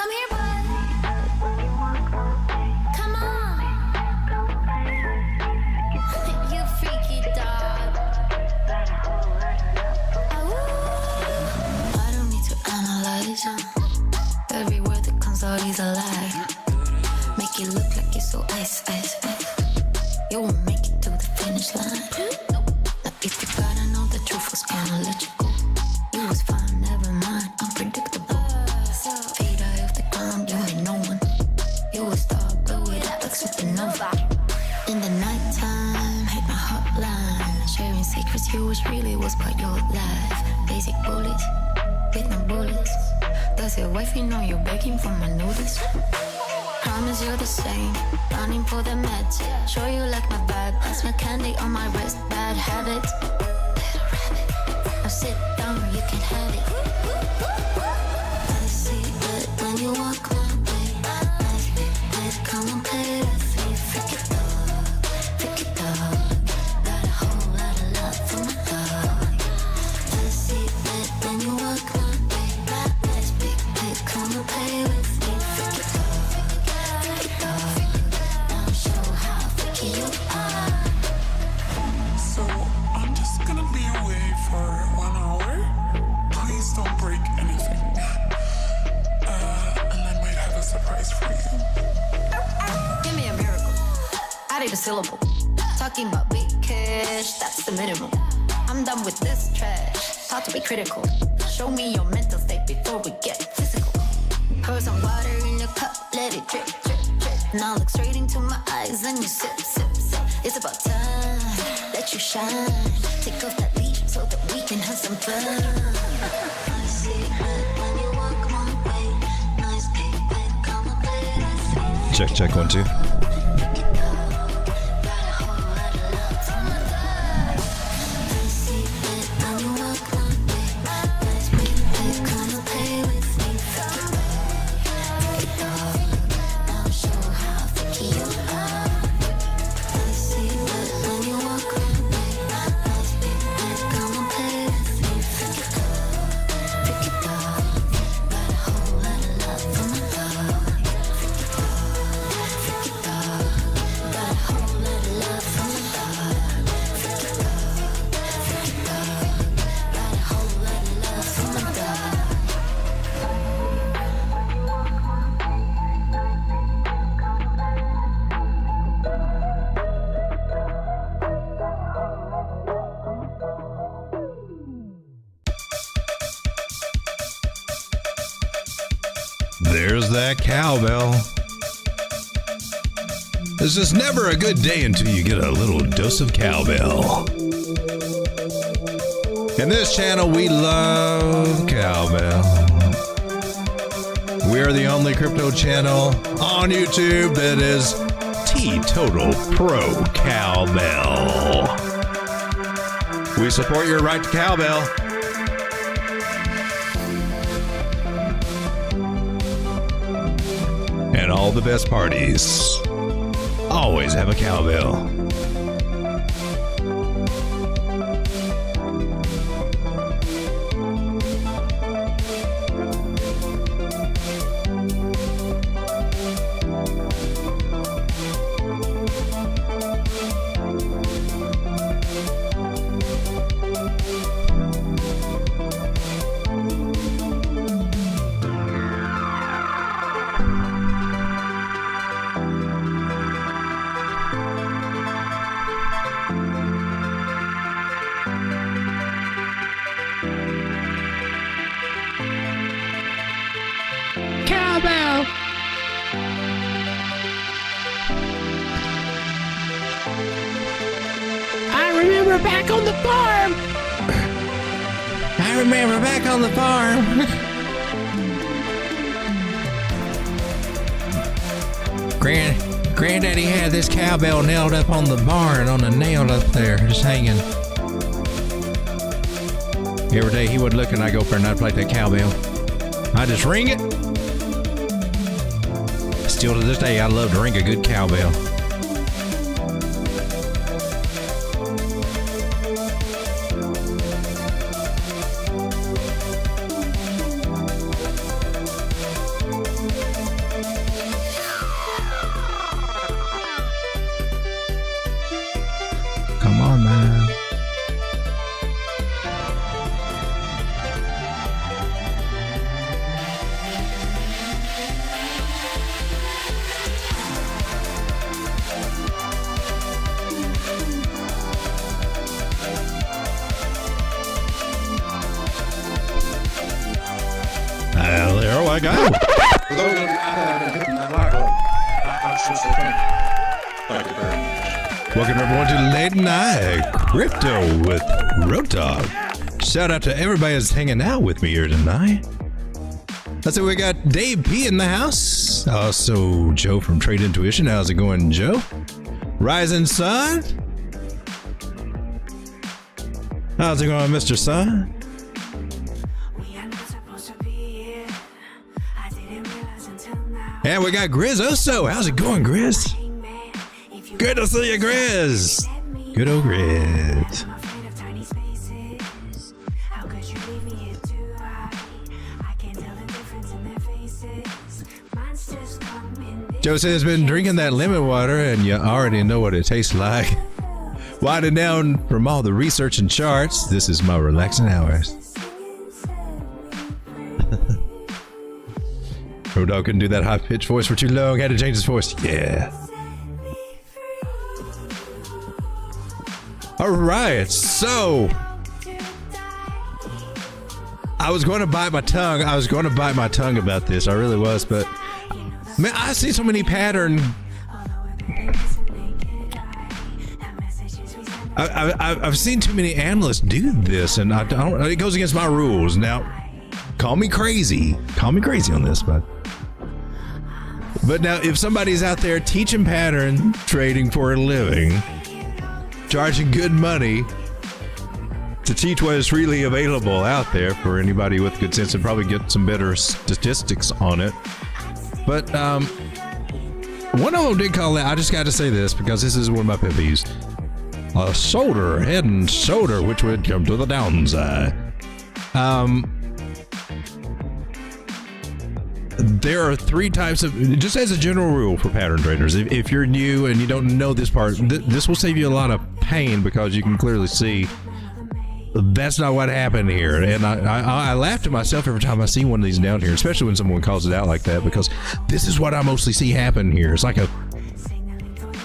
Come here, boy. Come on. You freaky dog. I don't need to analyze every word that comes out is a lie. Make it look like you're so ice, ice, ice. You won't make it to the finish line. Now if you gotta know the truth was gonna let you go. You was fine, never mind, unpredictable. Feet eye off the ground, you ain't no one. You a star, blow it out like supernova. In the nighttime, hit my hotline. Sharing secrets, you was really was part your life. Basic bullets, with no bullets. Does your wifey know you're begging for my notice? Promise you're the same, running for the meds. Show you like my vibe, pass my candy on my wrist. Bad habits, little rabbit. Now sit down, you can have it. I see it when you walk my way. Nice big bed, come and play with me. Freak it dog. Got a whole lot of love for my dog. I see it when you walk my way. Nice big bed, come and play with me. Freak it dog. So I'm just gonna be away for 1 hour. Please don't break anything. And I might have a surprise for you. Give me a miracle. I need a syllable. Talking about big cash, that's the minimum. I'm done with this trash. Taught to be critical. Show me your mental state before we get physical. Pour some water in your cup, let it drip, drip, drip. Now look straight into my eyes and you sip, sip, sip. It's about time, let you shine. Take off that leash so that we can have some fun. I see red when you walk my way. Nice big bed, come and play with me. Check 1 2. There's that cowbell. This is never a good day until you get a little dose of cowbell. In this channel, we love cowbell. We are the only crypto channel on YouTube that is teetotal pro cowbell. We support your right to cowbell. And all the best parties always have a cowbell. Cowbell. I remember back on the farm. Granddaddy had this cowbell nailed up on the barn on a nail up there, just hanging. Every day he would look and I'd go up there and I'd play that cowbell. I just ring it. Still to this day, I love to ring a good cowbell. I go. For those of you out there that have been hitting that like button, I should say thank you very much. Welcome everyone to Late Night Crypto with Roth. Shout out to everybody that's hanging out with me here tonight. Let's see, we got Dave P in the house. Also, Joe from Trade Intuition. How's it going, Joe? Rising Sun. How's it going, Mr. Sun? And we got Grizz also. How's it going, Grizz? Good to see you, Grizz. Good old Grizz. Joe says, been drinking that lemon water and you already know what it tastes like. Winding down from all the research and charts, this is my relaxing hours. Road Dogg couldn't do that high pitched voice for too long, had to change his voice. Yeah. Alright, so I was going to bite my tongue. About this. I really was, but man, I see so many patterns. I've seen too many analysts do this, and I don't. It goes against my rules. Now, call me crazy. Call me crazy on this, but now, if somebody's out there teaching pattern trading for a living, charging good money to teach what is freely available out there for anybody with good sense, and probably get some better statistics on it. But one of them did call out. I just got to say this because this is one of my pet peeves. A shoulder, head and shoulder, which would come to the downside. There are three types of, just as a general rule for pattern traders, if you're new and you don't know this part, this will save you a lot of pain because you can clearly see that's not what happened here. And I laugh to myself every time I see one of these down here, especially when someone calls it out like that, because this is what I mostly see happen here. It's like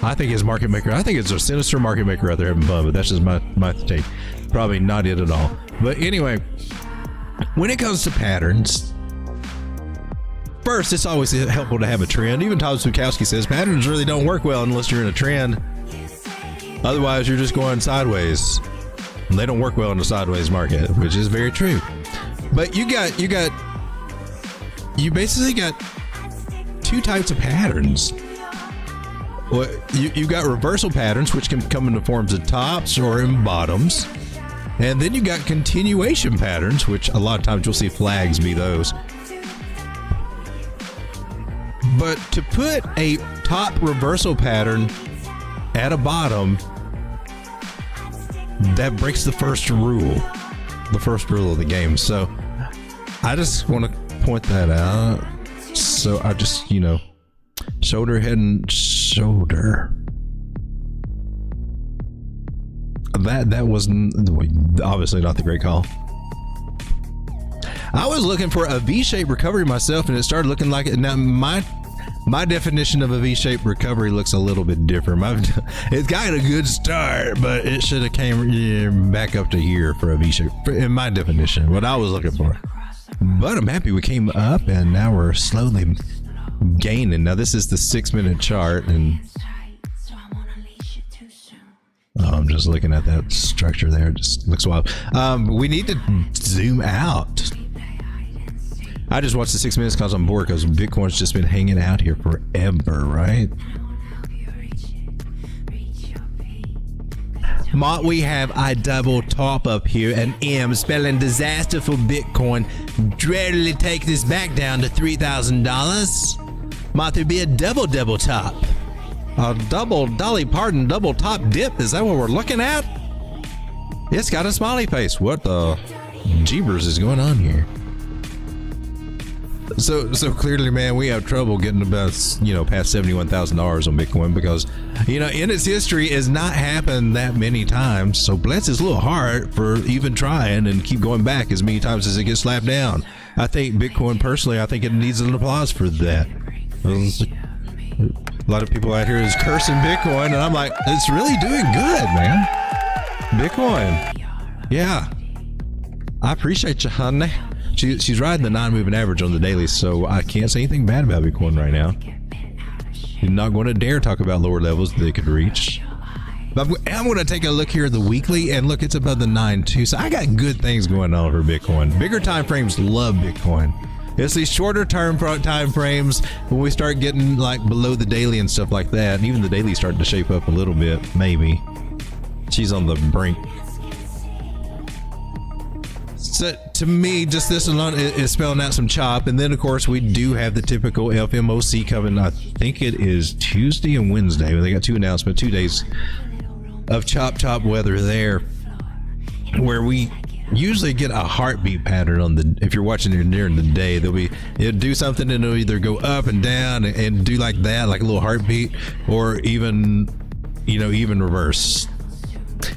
I think it's market maker. I think it's a sinister market maker out there having fun, but that's just my take. Probably not it at all. But anyway, when it comes to patterns, first, it's always helpful to have a trend. Even Todd Sukowski says patterns really don't work well unless you're in a trend. Otherwise, you're just going sideways. And they don't work well in the sideways market, which is very true. But you basically got two types of patterns. Well, you've got reversal patterns, which can come in the forms of tops or in bottoms. And then you got continuation patterns, which a lot of times you'll see flags be those. But to put a top reversal pattern at a bottom, that breaks the first rule of the game. So I just want to point that out. So I just, shoulder, head, and shoulder. That was obviously not the great call. I was looking for a V-shaped recovery myself, and it started looking like it. Now my definition of a V-shaped recovery looks a little bit different. It's got a good start, but it should have came back up to here for a V-shape, in my definition, what I was looking for. But I'm happy we came up, and now we're slowly gaining. Now this is the 6-minute chart, and I'm just looking at that structure there. It just looks wild. We need to zoom out. I just watched the 6 minutes because I'm bored, because Bitcoin's just been hanging out here forever, right? Mott, we have a double top up here, and M spelling disaster for Bitcoin. Readily take this back down to $3,000. Mott, there'd be a double top. A double top dip. Is that what we're looking at? It's got a smiley face. What the jeebers is going on here? So clearly, man, we have trouble getting about, past $71,000 on Bitcoin because, in its history, has not happened that many times. So bless his little heart for even trying and keep going back as many times as it gets slapped down. I think Bitcoin, personally, I think it needs an applause for that. A lot of people out here is cursing Bitcoin, and I'm like, it's really doing good, man. Bitcoin. Yeah. I appreciate you, honey. She's riding the non-moving average on the daily, so I can't say anything bad about Bitcoin right now. You're not going to dare talk about lower levels that they could reach. But I'm going to take a look here at the weekly, and look, it's above the 9.2. So I got good things going on for Bitcoin. Bigger time frames love Bitcoin. It's these shorter term time frames when we start getting like below the daily and stuff like that. And even the daily starting to shape up a little bit, maybe. She's on the brink. So to me, just this alone is spelling out some chop. And then, of course, we do have the typical FMOC coming. I think it is Tuesday and Wednesday. They got 2 announcements, 2 days of chop weather there, where we usually get a heartbeat pattern on the, if you're watching it during the day, it'll do something and it'll either go up and down and do like that, like a little heartbeat, or even, even reverse.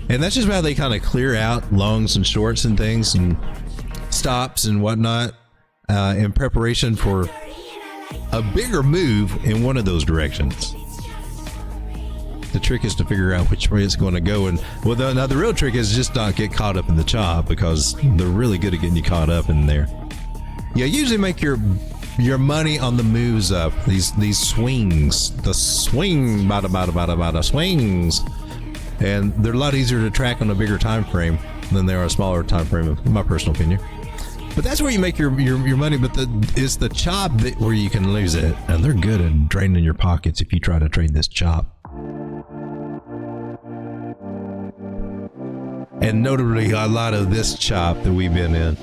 And that's just how they kind of clear out longs and shorts and things and stops and whatnot in preparation for a bigger move in one of those directions. The trick is to figure out which way it's going to go. And well, now the real trick is just not get caught up in the chop, because they're really good at getting you caught up in there. Yeah, usually make your money on the moves up. These swings, the swing, bada swings. And they're a lot easier to track on a bigger time frame than they are a smaller time frame, in my personal opinion. But that's where you make your money. But it's the chop where you can lose it, and they're good at draining your pockets if you try to trade this chop. And notably, a lot of this chop that we've been in,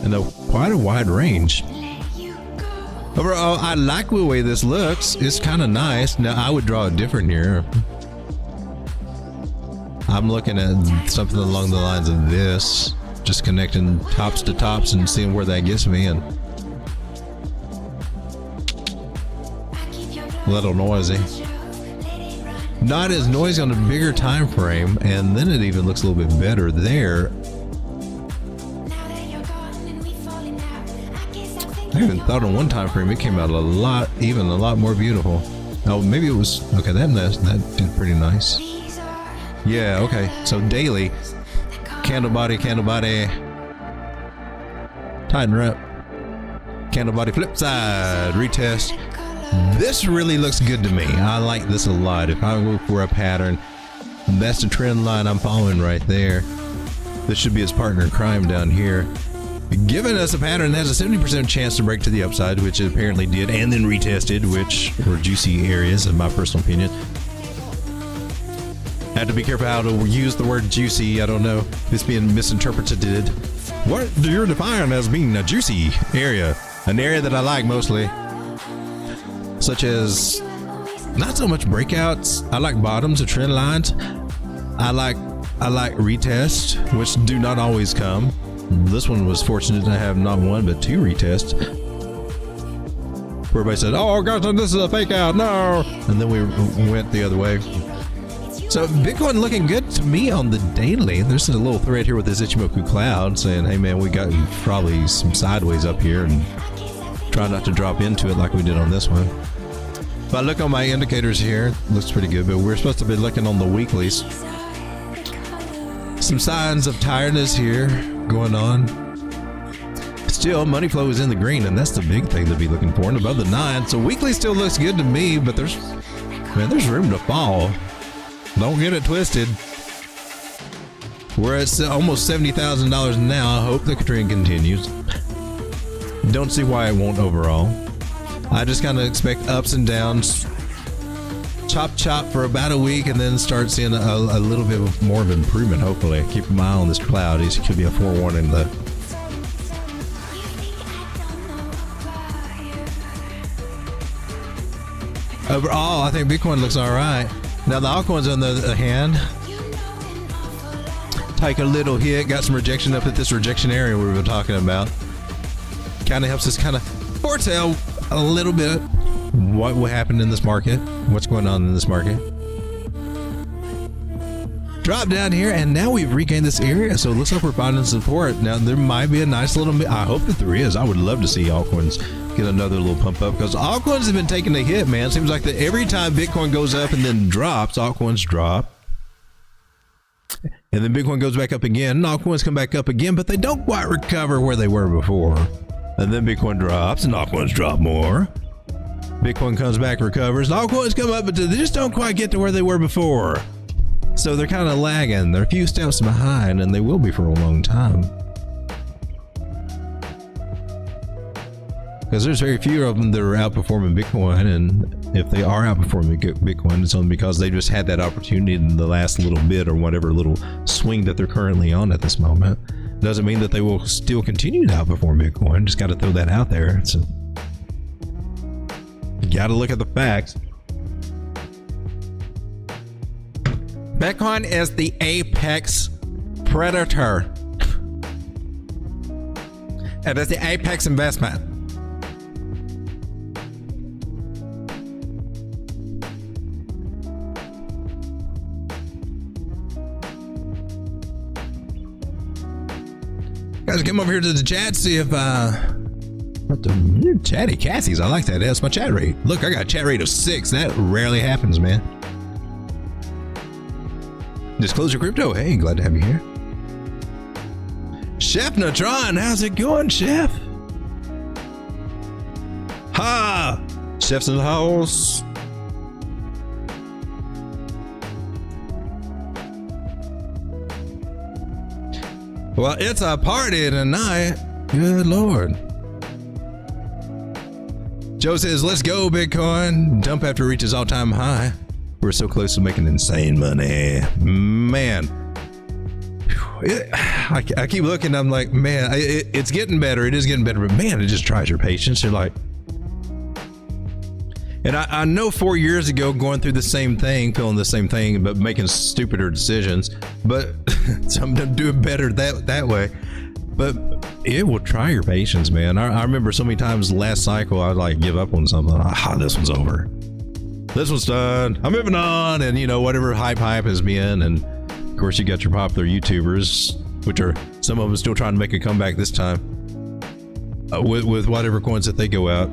and quite a wide range. Overall, I like the way this looks. It's kind of nice. Now, I would draw it different here. I'm looking at something along the lines of this, just connecting tops to tops and seeing where that gets me, and a little noisy. Not as noisy on a bigger time frame, and then it even looks a little bit better there. I even thought on one time frame it came out a lot more beautiful. Oh, maybe it was okay. That did pretty nice. Yeah, okay. So daily, candle body, tighten her up. Candle body, flip side, retest. This really looks good to me. I like this a lot. If I go for a pattern, that's the trend line I'm following right there. This should be his partner in crime down here, giving us a pattern that has a 70% chance to break to the upside, which it apparently did, and then retested, which were juicy areas in my personal opinion. I have to be careful how to use the word juicy. I don't know. This being misinterpreted. What do you define as being a juicy area? An area that I like mostly. Such as not so much breakouts. I like bottoms or trend lines. I like retests, which do not always come. This one was fortunate to have not one but 2 retests. Where everybody said, "Oh gosh, this is a fake out, no!" And then we went the other way. So Bitcoin looking good to me on the daily. There's a little thread here with this Ichimoku cloud saying, "Hey man, we got probably some sideways up here, and try not to drop into it like we did on this one." If I look on my indicators here, it looks pretty good, but we're supposed to be looking on the weeklies. Some signs of tiredness here going on. Still, money flow is in the green, and that's the big thing to be looking for, and above the 9. So weekly still looks good to me, but there's room to fall. Don't get it twisted. We're at almost $70,000 now. I hope the trend continues. Don't see why it won't overall. I just kind of expect ups and downs. Chop for about a week, and then start seeing a little bit more of improvement, hopefully. Keep my eye on this cloud. It could be a forewarning though. Overall, I think Bitcoin looks all right. Now the altcoins on the other hand, take a little hit, got some rejection up at this rejection area we were talking about. Kind of helps us kind of foretell a little bit what will happen in this market, what's going on in this market. Drop down here, and now we've regained this area, so it looks like we're finding support. Now there might be a nice little bit. I hope that there is. I would love to see altcoins get another little pump up, because altcoins have been taking a hit, man. Seems like that every time Bitcoin goes up and then drops, altcoins drop. And then Bitcoin goes back up again. Altcoins come back up again, but they don't quite recover where they were before. And then Bitcoin drops and altcoins drop more. Bitcoin comes back, recovers. Altcoins come up, but they just don't quite get to where they were before. So they're kind of lagging. They're a few steps behind, and they will be for a long time. Because there's very few of them that are outperforming Bitcoin, and if they are outperforming Bitcoin, it's only because they just had that opportunity in the last little bit or whatever little swing that they're currently on at this moment. Doesn't mean that they will still continue to outperform Bitcoin. Just got to throw that out there. So you got to look at the facts. Bitcoin is the apex predator. It is the apex investment. Guys, come over here to the chat, see if what the chatty Cassies. I like that. That's my chat rate. Look, I got a chat rate of 6. That rarely happens, man. Disclosure Crypto. Hey, glad to have you here. Chef Natron, how's it going, Chef? Ha! Chef's in the house. Well, it's a party tonight. Good Lord. Joe says, let's go, Bitcoin. Dump after it reaches all-time high. We're so close to making insane money. Man. I keep looking, I'm like, man, it's getting better. It is getting better, but man, it just tries your patience. You're like, and I know 4 years ago, going through the same thing, feeling the same thing, but making stupider decisions, but some of them do it better that way. But it will try your patience, man. I remember so many times last cycle, I'd like give up on something. This one's over. This one's done. I'm moving on. And you know, whatever hype has been. And of course you got your popular YouTubers, which are some of them still trying to make a comeback this time with whatever coins that they go out.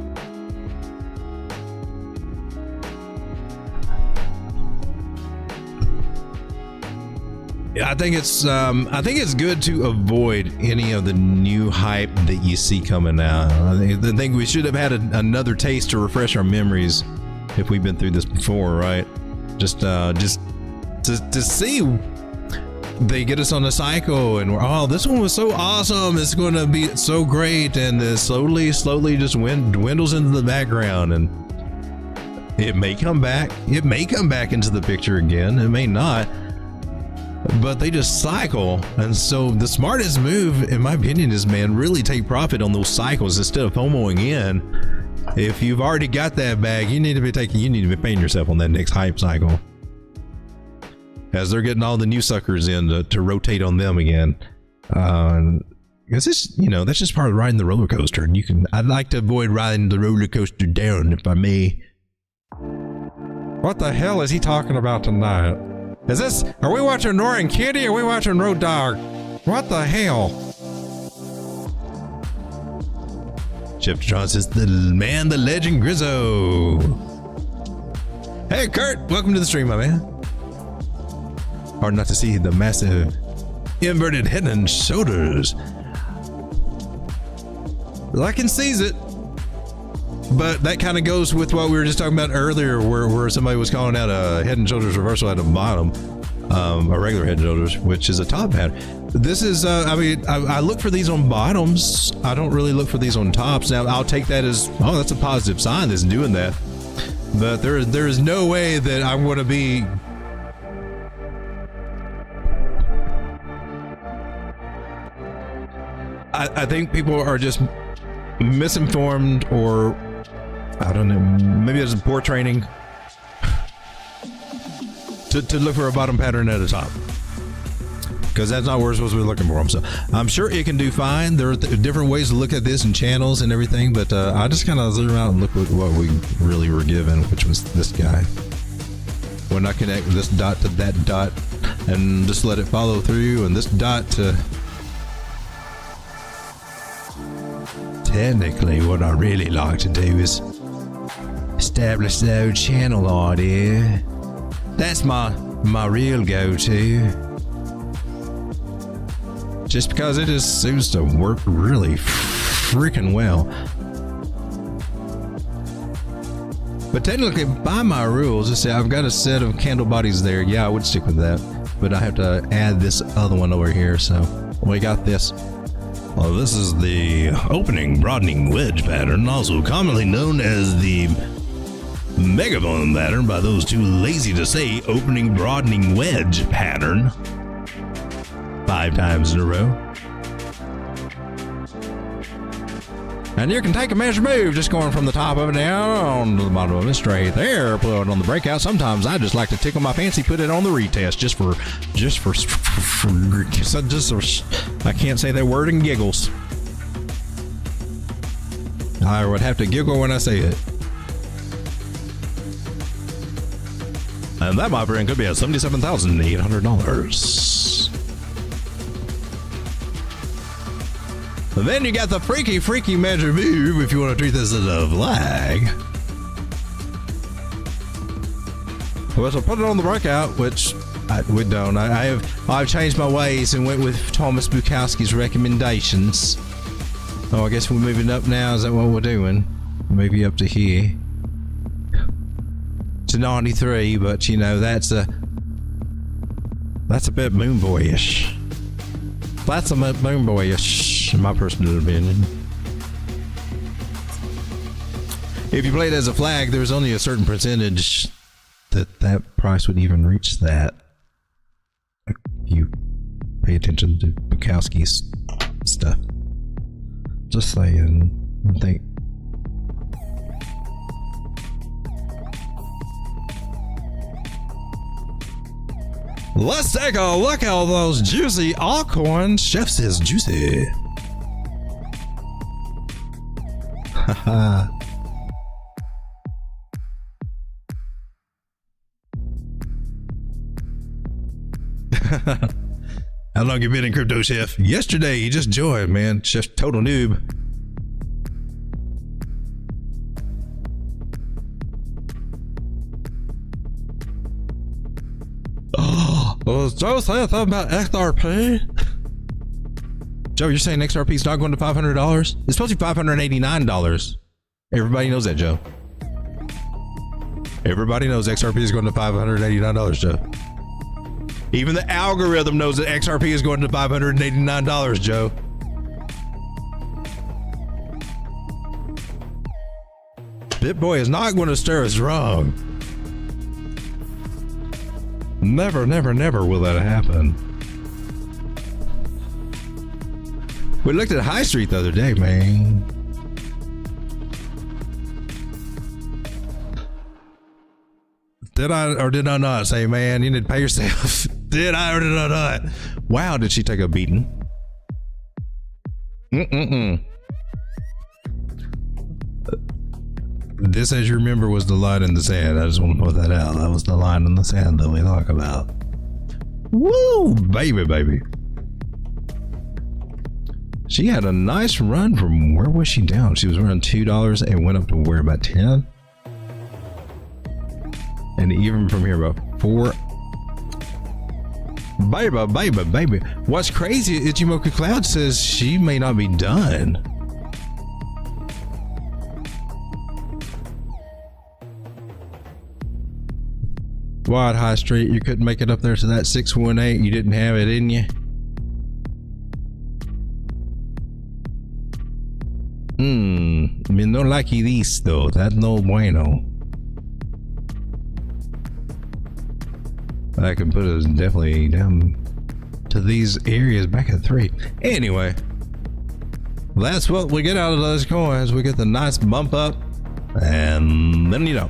I think it's good to avoid any of the new hype that you see coming out. I think we should have had another taste to refresh our memories if we've been through this before, right? Just to see they get us on a cycle and we're, this one was so awesome, it's going to be so great, and slowly just dwindles into the background, and it may come back into the picture again, it may not. But they just cycle, and so the smartest move, in my opinion, is, man, really take profit on those cycles instead of FOMOing in. If you've already got that bag, you need to be paying yourself on that next hype cycle, as they're getting all the new suckers in to rotate on them again. Because this, that's just part of riding the roller coaster, and I'd like to avoid riding the roller coaster down, if I may. What the hell is he talking about tonight? Are we watching Nora and Kitty, or are we watching Road Dogg? What the hell? Chef John says, the man, the legend, Grizzo. Hey, Kurt, welcome to the stream, my man. Hard not to see the massive inverted head and shoulders. Well, I can seize it. But that kind of goes with what we were just talking about earlier, where somebody was calling out a head and shoulders reversal at the bottom, a regular head and shoulders, which is a top pattern. This is, I look for these on bottoms. I don't really look for these on tops. Now, I'll take that as, that's a positive sign that's doing that. But there is no way that I'm going to be... I think people are just misinformed, or I don't know, maybe there's poor training to look for a bottom pattern at the top, because that's not what we're supposed to be looking for them. So I'm sure it can do fine. There are different ways to look at this and channels and everything, but I just kind of zoom out and look at what we really were given, which was this guy. When I connect this dot to that dot and just let it follow through, and this dot to... Technically, what I really like to do is establish the old channel idea. That's my real go-to. just because it just seems to work really freaking well. But technically, by my rules, let's see, I've got a set of candle bodies there. Yeah, I would stick with that, but I have to add this other one over here. So we got this. Well, this is the opening broadening wedge pattern, also commonly known as the megaphone pattern by those too lazy to say opening broadening wedge pattern. 5 times in a row. And you can take a measured move just going from the top of it down to the bottom of it straight there, put it on the breakout. Sometimes I just like to tickle my fancy, put it on the retest just for I can't say that word and giggles. I would have to giggle when I say it. And that, my friend, could be at $77,800. Then you got the freaky measure move if you want to treat this as a flag. Well, so put it on the breakout, which we don't. I've changed my ways and went with Thomas Bukowski's recommendations. Oh, I guess we're moving up now. Is that what we're doing? Maybe up to here. To 93, but you know, that's a bit moon boyish. That's a bit moon boyish, in my personal opinion. If you play it as a flag, there's only a certain percentage that price would even reach that. If you pay attention to Bukowski's stuff. Just saying, I think. Let's take a look at all those juicy altcoins. Chef says juicy. Haha. How long you been in crypto, Chef? Yesterday, you just joined, man. Chef's total noob. Oh, Joe saying something about XRP? Joe, you're saying XRP is not going to $500? It's supposed to be $589. Everybody knows that, Joe. Everybody knows XRP is going to $589, Joe. Even the algorithm knows that XRP is going to $589, Joe. BitBoy is not going to stir us wrong. Never, never, never will that happen. We looked at High Street the other day, man. Did I or did I not say, man, you need to pay yourself? Did I or did I not? Wow, did she take a beating? This, as you remember, was the line in the sand. I just want to put that out. That was the line in the sand that we talk about. Woo, baby, baby. She had a nice run from, where was she down? She was around $2 and went up to where, about 10? And even from here, about 4. Baby, baby, baby. What's crazy, Ichimoku Cloud says she may not be done. Wide High Street, you couldn't make it up there to that 618. You didn't have it in you. Me no likey this though. That's no bueno. I can put it definitely down to these areas back at 3. Anyway, that's what we get out of those coins. We get the nice bump up, and then you know.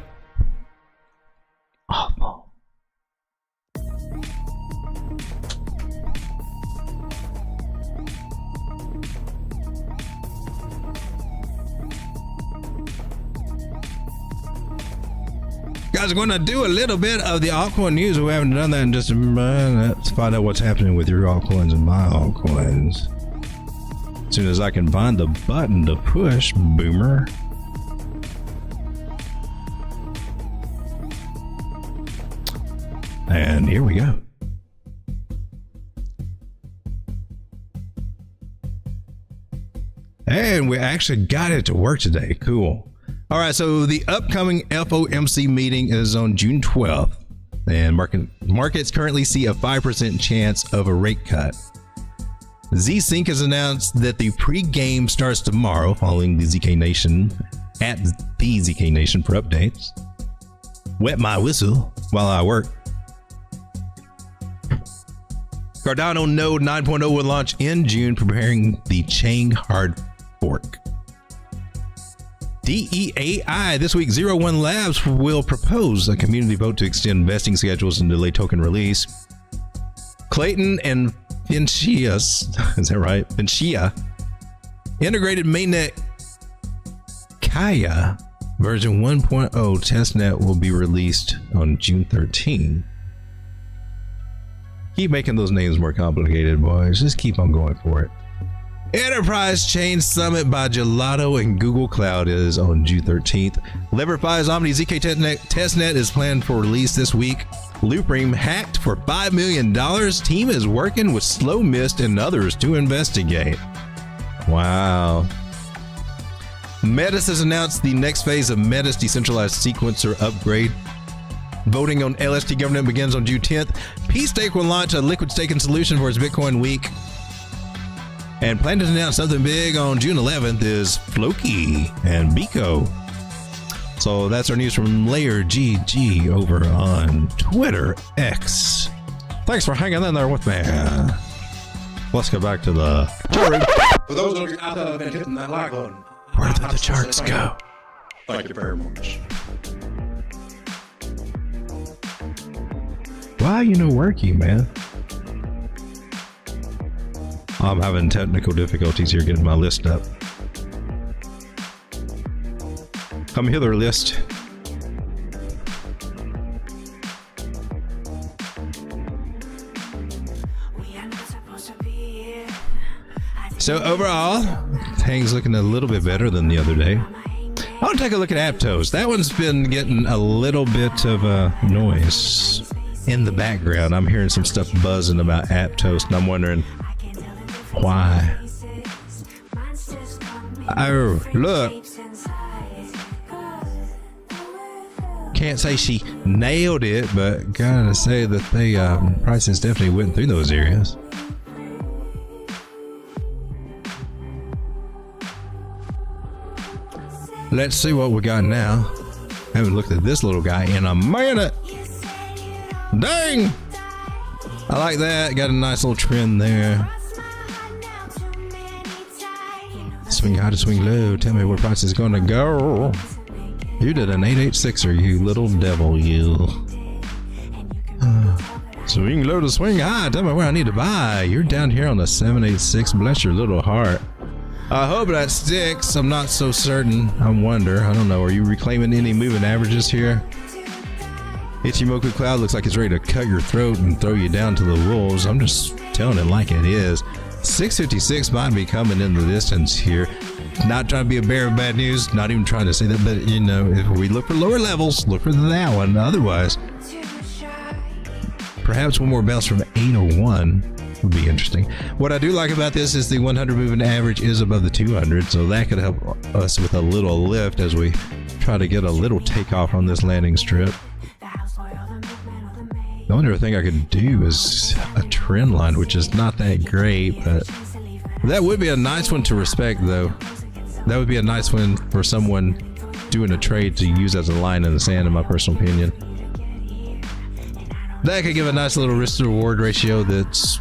Guys, I'm going to do a little bit of the altcoin news. We haven't done that in just a minute. Let's find out what's happening with your altcoins and my altcoins. As soon as I can find the button to push, boomer. And here we go. And we actually got it to work today. Cool. All right, so the upcoming FOMC meeting is on June 12th, and markets currently see a 5% chance of a rate cut. ZSync has announced that the pre-game starts tomorrow, following the ZK Nation at the ZK Nation for updates. Wet my whistle while I work. Cardano Node 9.0 will launch in June, preparing the chain hard fork. DEAI this week, 01 Labs will propose a community vote to extend vesting schedules and delay token release. Clayton and Vincius, is that right? Vincia integrated mainnet Kaya version 1.0 testnet will be released on June 13. Keep making those names more complicated, boys. Just keep on going for it. Enterprise Chain Summit by Gelato and Google Cloud is on June 13th. Leverify's Omni ZK testnet is planned for release this week. Loopring hacked for $5 million. Team is working with Slow Mist and others to investigate. Wow. Metis has announced the next phase of Metis decentralized sequencer upgrade. Voting on LST governance begins on June 10th. P-Stake will launch a liquid staking solution for its Bitcoin week. And planning to announce something big on June 11th is Floki and Biko. So that's our news from Layer GG over on Twitter X. Thanks for hanging in there with me. Let's get back to the jury. For those of you out there that have been hitting that like button, Where did the charts go? thank you very much. Why you no working, man? I'm having technical difficulties here getting my list up. Come hither, list. So overall, things looking a little bit better than the other day. I'll take a look at Aptos. That one's been getting a little bit of a noise in the background. I'm hearing some stuff buzzing about Aptos, and I'm wondering why. Oh, look. Can't say she nailed it, but gotta say that the prices definitely went through those areas. Let's see what we got now. I haven't looked at this little guy in a minute. Dang! I like that. Got a nice little trend there. Swing high to swing low. Tell me where price is going to go. You did an 886er, you little devil, you. Swing low to swing high. Tell me where I need to buy. You're down here on the 786. Bless your little heart. I hope that sticks. I'm not so certain. I wonder. I don't know. Are you reclaiming any moving averages here? Ichimoku Cloud looks like it's ready to cut your throat and throw you down to the wolves. I'm just telling it like it is. 656 might be coming in the distance here. Not trying to be a bearer of bad news. Not even trying to say that. But, you know, if we look for lower levels, look for that one. Otherwise, perhaps one more bounce from 801 would be interesting. What I do like about this is the 100 moving average is above the 200, so that could help us with a little lift as we try to get a little takeoff on this landing strip. The only other thing I could do is a trend line, which is not that great, but that would be a nice one to respect, though. That would be a nice one for someone doing a trade to use as a line in the sand, in my personal opinion. That could give a nice little risk to reward ratio that's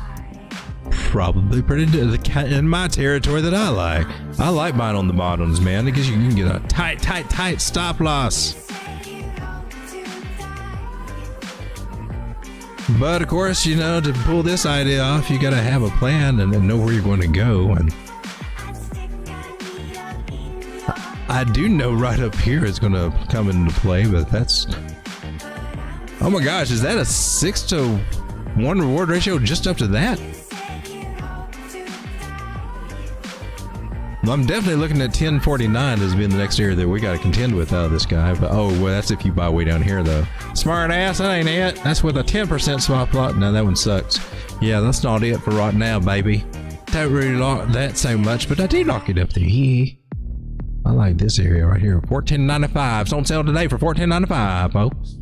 probably pretty in my territory that I like. I like buying on the bottoms, man, because you can get a tight stop loss. But of course, you know, to pull this idea off, you got to have a plan and know where you're going to go. And I do know right up here it's going to come into play, but that's, oh my gosh, is that a 6-to-1 reward ratio just up to that? I'm definitely looking at 1049 as being the next area that we got to contend with out of this guy. But oh, well, that's if you buy way down here, though. Smart ass, that ain't it. That's with a 10% swap lot. No, that one sucks. Yeah, that's not it for right now, baby. don't really like that so much, but I do like it up there. Yeah. I like this area right here. $14.95. It's on sale today for $14.95, folks.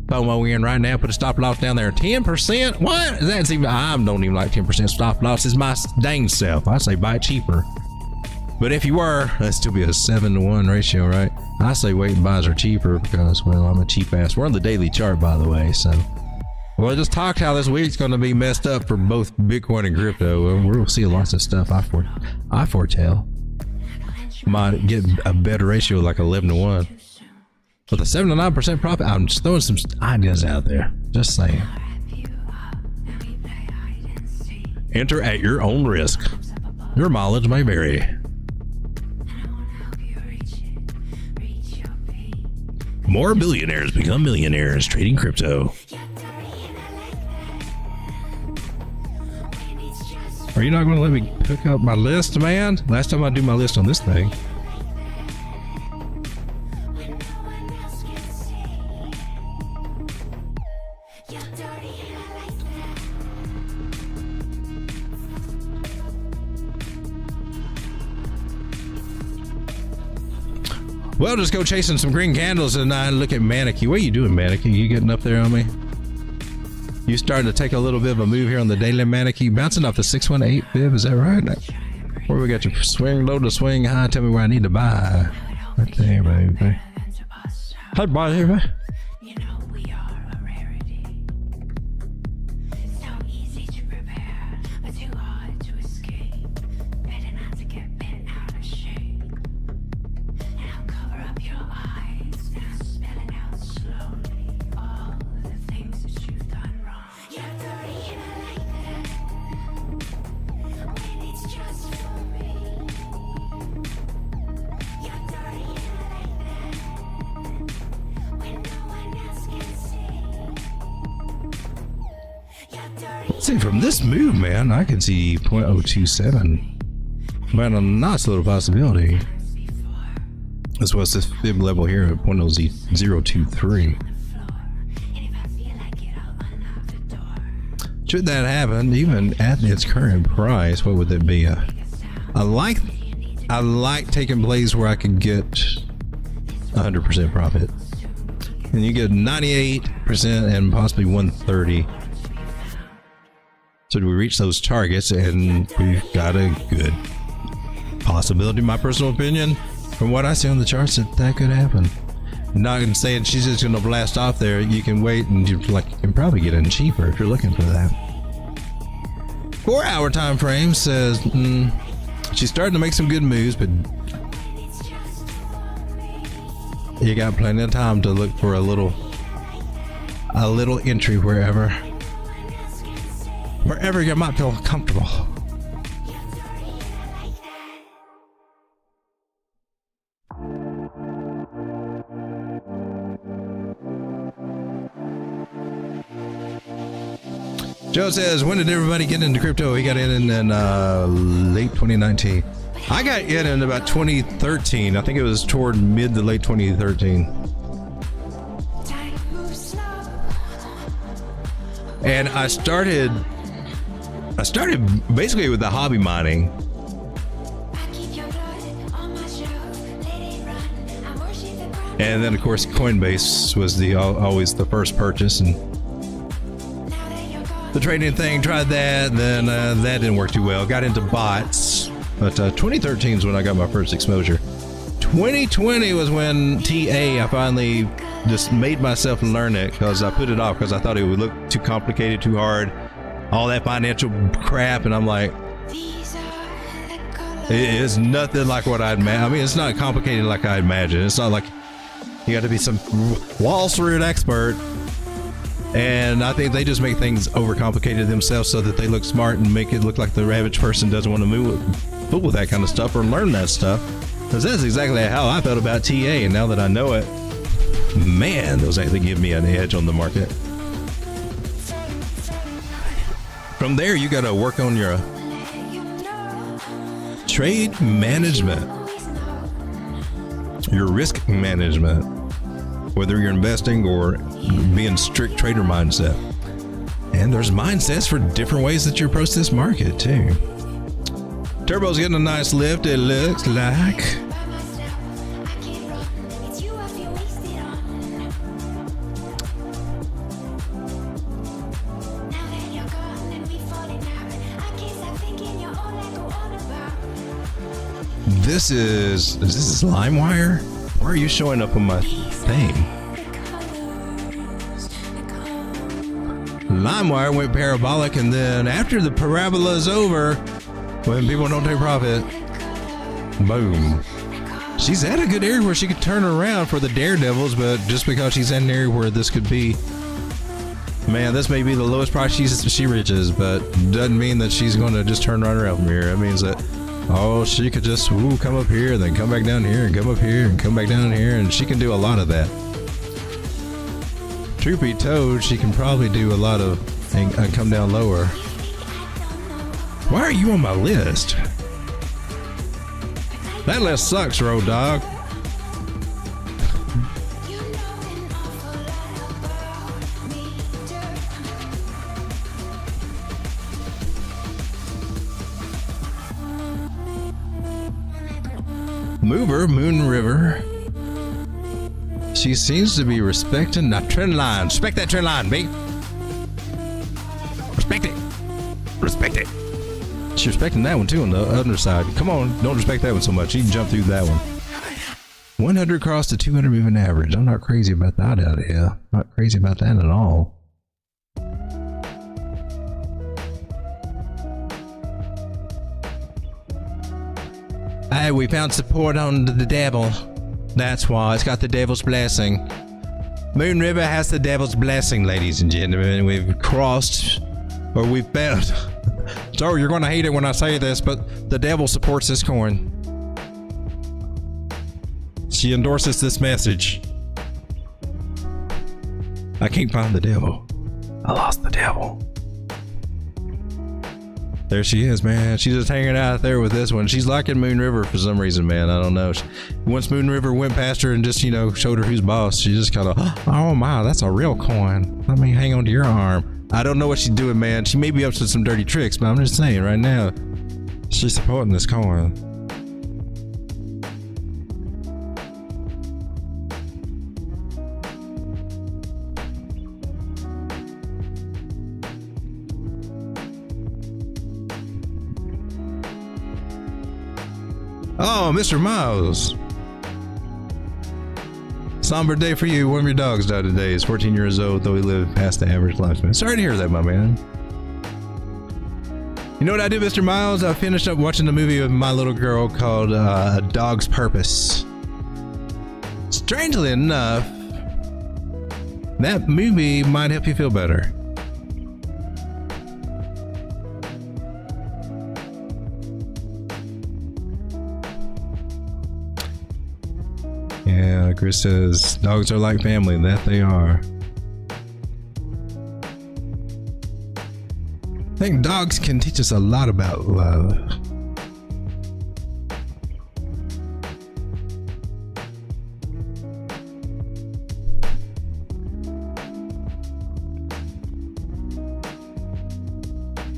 FOMO in right now. Put a stop loss down there. 10%? What? That's even. I don't even like 10% stop loss. It's my dang self. I say buy it cheaper. But if you were, that'd still be a 7-to-1 ratio, right? I say wait and buys are cheaper because, well, I'm a cheap ass. We're on the daily chart, by the way, so. Well, just talked how this week's going to be messed up for both Bitcoin and crypto. We'll see lots of stuff. I foretell. Might get a better ratio like 11-to-1. With a 7 to 9% profit, I'm just throwing some ideas out there. Just saying. Enter at your own risk. Your mileage may vary. More billionaires become millionaires trading crypto. Are you not going to let me pick up my list, man? Last time I do my list on this thing. Well, just go chasing some green candles and look at Manicky. What are you doing, Manicky? You getting up there on me? You starting to take a little bit of a move here on the daily, Manicky. Bouncing off the 618 bib, is that right? Where we got your swing low to swing high? Tell me where I need to buy. Right there, baby. How'd buy here, man? See, from this move, man, I can see 0.027. Man, a nice little possibility. As well as this fib level here at 0.023. Should that happen, even at its current price, what would that be? I like taking plays where I can get 100% profit. And you get 98% and possibly 130. So we reach those targets and we've got a good possibility, in my personal opinion, from what I see on the charts, that could happen. Not gonna say she's just gonna blast off there. You can wait and you can probably get in cheaper if you're looking for that. 4-hour time frame says she's starting to make some good moves, but you got plenty of time to look for a little entry wherever you might feel comfortable. Joe says, when did everybody get into crypto? He got in late 2019. I got in about 2013. I think it was toward mid to late 2013. And I started basically with the hobby mining. And then of course Coinbase was always the first purchase, and the trading thing, tried that, and then that didn't work too well. Got into bots, but 2013 is when I got my first exposure. 2020 was when I finally just made myself learn it, because I put it off because I thought it would look too complicated, too hard, all that financial crap, and I'm like, it is nothing like what I'd imagine. I mean, it's not complicated like I imagined. It's not like you got to be some Wall Street expert. And I think they just make things overcomplicated themselves so that they look smart and make it look like the average person doesn't want to fool with that kind of stuff or learn that stuff. Because that's exactly how I felt about TA, and now that I know it, man, those actually give me an edge on the market. From there, you got to work on your trade management, your risk management, whether you're investing or being strict trader mindset. And there's mindsets for different ways that you approach this market too. Turbo's getting a nice lift, it looks like. This is LimeWire? Why are you showing up on my thing? LimeWire went parabolic, and then after the parabola is over, when people don't take profit, boom. She's at a good area where she could turn around for the daredevils, but just because she's in an area where this could be, man, this may be the lowest price she reaches, but doesn't mean that she's going to just turn right around from here. It means that, oh, she could just come up here, then come back down here, and come up here, and come back down here, and she can do a lot of that. Truth be told, she can probably do a lot of and come down lower. Why are you on my list? That list sucks, Road Dog. Mover, Moon River. She seems to be respecting the trend line. Respect that trend line, B. Respect it. Respect it. She's respecting that one too on the other side. Come on, don't respect that one so much. You can jump through that one. 100 across the 200 moving average. I'm not crazy about that out here. Not crazy about that at all. Hey, we found support on the devil. That's why it's got the devil's blessing. Moon River has the devil's blessing, ladies and gentlemen. We've crossed, or we've found. So you're going to hate it when I say this, but the devil supports this coin. She endorses this message. I can't find the devil. I lost the devil. There she is, man. She's just hanging out there with this one. She's liking Moon River for some reason, man. I don't know. Once Moon River went past her and just, showed her who's boss, she just kind of, oh my, that's a real coin. Let me hang on to your arm. I don't know what she's doing, man. She may be up to some dirty tricks, but I'm just saying right now, she's supporting this coin. Oh, Mr. Miles. Somber day for you. One of your dogs died today. He's 14 years old, though he lived past the average lifespan. Sorry to hear that, my man. You know what I did, Mr. Miles? I finished up watching the movie with my little girl called A Dog's Purpose. Strangely enough, that movie might help you feel better. Yeah, Chris says, dogs are like family. That they are. I think dogs can teach us a lot about love.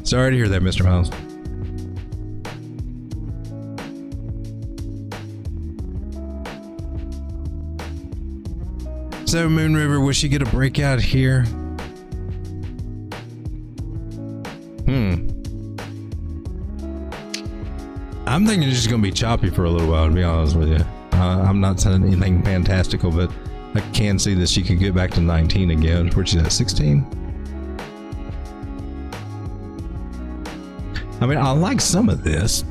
Sorry to hear that, Mr. Miles. So, Moon River, will she get a breakout here? I'm thinking it's just going to be choppy for a little while, to be honest with you. I'm not saying anything fantastical, but I can see that she could get back to 19 again. Where's she at, 16? I mean, I like some of this.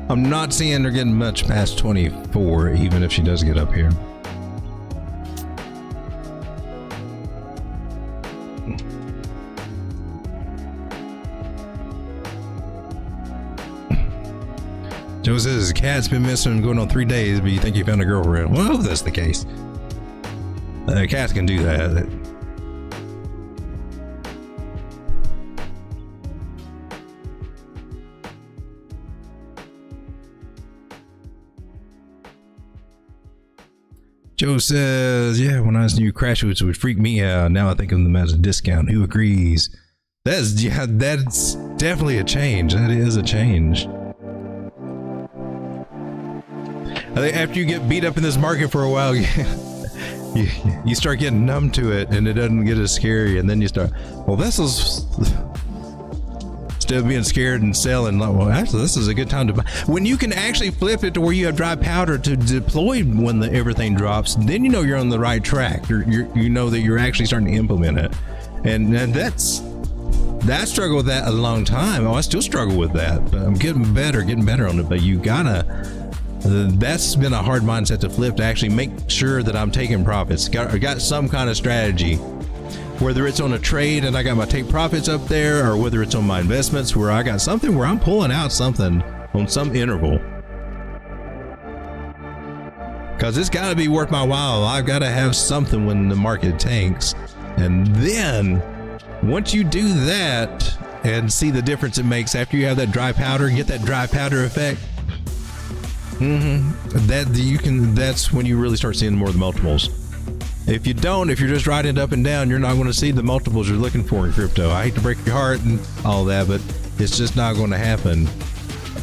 I'm not seeing her getting much past 24, even if she does get up here. Joe says his cat's been missing going on 3 days, but you think you found a girlfriend. Well, if that's the case. Cats can do that. Joe says, yeah, when I was new, crash would freak me out. Now I think of them as a discount. Who agrees? That's definitely a change. That is a change. I think after you get beat up in this market for a while, you start getting numb to it, and it doesn't get as scary. And then you start, well, this is, instead of being scared and selling, like, well, actually, this is a good time to buy. When you can actually flip it to where you have dry powder to deploy when everything drops, then you know you're on the right track. You know that you're actually starting to implement it, and I struggled with that a long time. Oh, I still struggle with that, but I'm getting better on it. But you gotta. That's been a hard mindset to flip, to actually make sure that I'm taking profits. Got some kind of strategy, whether it's on a trade and I got my take profits up there, or whether it's on my investments where I got something where I'm pulling out something on some interval. Because it's got to be worth my while. I've got to have something when the market tanks. And then once you do that and see the difference it makes after you have that dry powder, get that dry powder effect. That's when you really start seeing more of the multiples. If you don't, if you're just riding it up and down, you're not going to see the multiples you're looking for in crypto. I hate to break your heart and all that, but it's just not going to happen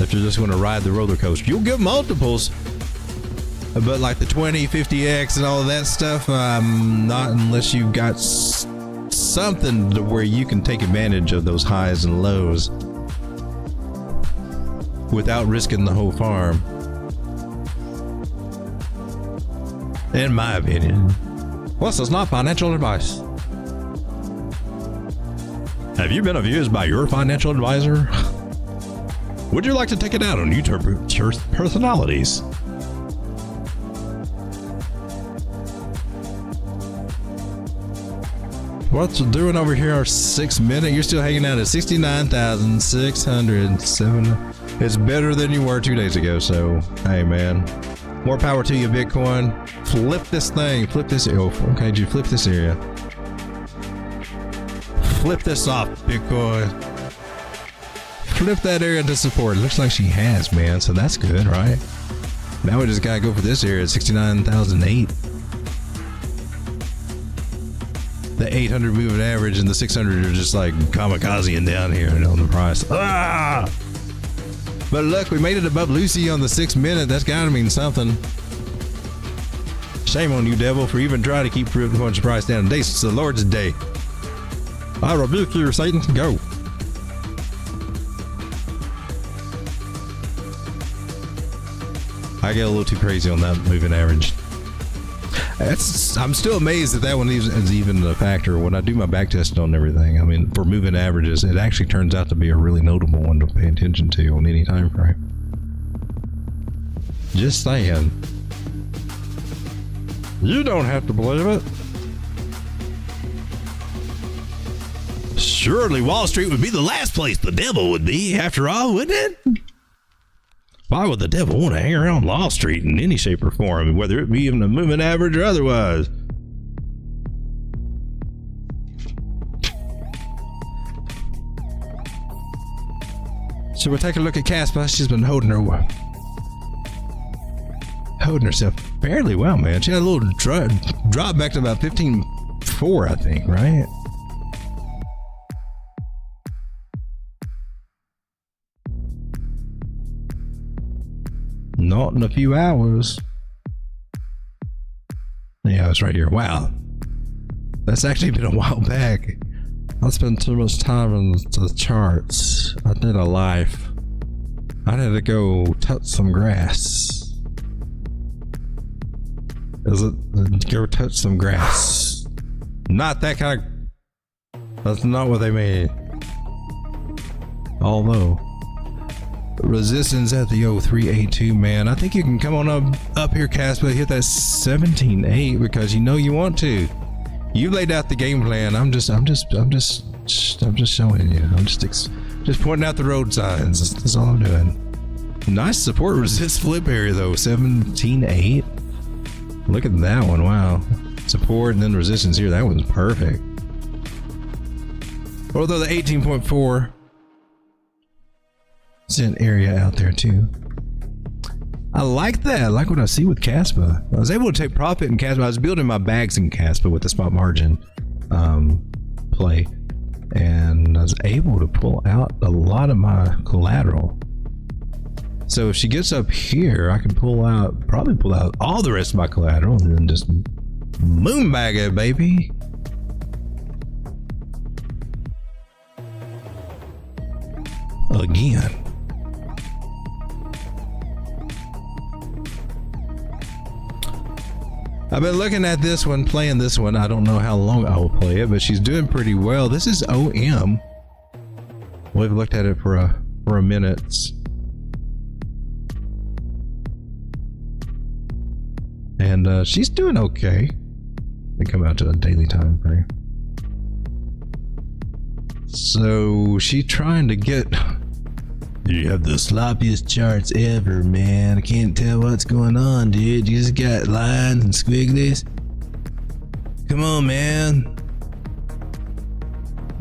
if you're just going to ride the roller coaster. You'll get multiples, but like the 20, 50x and all of that stuff, not unless you've got something to where you can take advantage of those highs and lows without risking the whole farm. In my opinion. This is not financial advice. Have you been abused by your financial advisor? Would you like to take it out on YouTube personalities? What's it doing over here? 6 minute? You're still hanging out at 69,607. It's better than you were 2 days ago. So, hey, man. More power to you, Bitcoin. Flip this thing. Flip this. Oh, okay. Did you flip this area? Flip this off, Bitcoin. Flip that area into support. Looks like she has, man. So that's good, right? Now we just gotta go for this area at 69,008. The 800 moving average and the 600 are just like kamikazeing down here on the price. Ah! But look, we made it above Lucy on the 6 minute. That's gotta mean something. Shame on you, devil, for even trying to keep Bitcoin's price down. Today is the Lord's day. I rebuke you, Satan. Go. I get a little too crazy on that moving average. I'm still amazed that one is even a factor when I do my back test on everything. I mean, for moving averages, it actually turns out to be a really notable one to pay attention to on any time frame. Just saying. You don't have to believe it. Surely Wall Street would be the last place the devil would be, after all, wouldn't it? Why would the devil want to hang around Wall Street in any shape or form, whether it be even a moving average or otherwise? So we'll take a look at Casper. She's been holding herself fairly well, man. She had a little drop back to about 15.4, I think, right? Not in a few hours. Yeah, it's right here. Wow. That's actually been a while back. I spent too much time in the charts. I did a life. I had to go touch some grass. Go touch some grass. Not that kind of... That's not what they mean. Although... resistance at the 0382, man. I think you can come on up here, Casper, hit that 17.8 because you know you want to. You laid out the game plan. I'm just showing you. I'm just pointing out the road signs. That's all I'm doing. Nice support resist flip area though, 17.8. Look at that one. Wow. Support and then resistance here. That one's perfect. Although the 18.4 cent area out there too. I like that. I like what I see with Caspa. I was able to take profit in Caspa. I was building my bags in Caspa with the spot margin play, and I was able to pull out a lot of my collateral. So if she gets up here, I can probably pull out all the rest of my collateral and then just moonbag it, baby. Again. I've been looking at this one, playing this one. I don't know how long I will play it, but she's doing pretty well. This is OM. We've looked at it for a minute. And she's doing okay. We come out to the daily time frame. So she's trying to get. You have the sloppiest charts ever, man. I can't tell what's going on, dude. You just got lines and squigglies. Come on, man.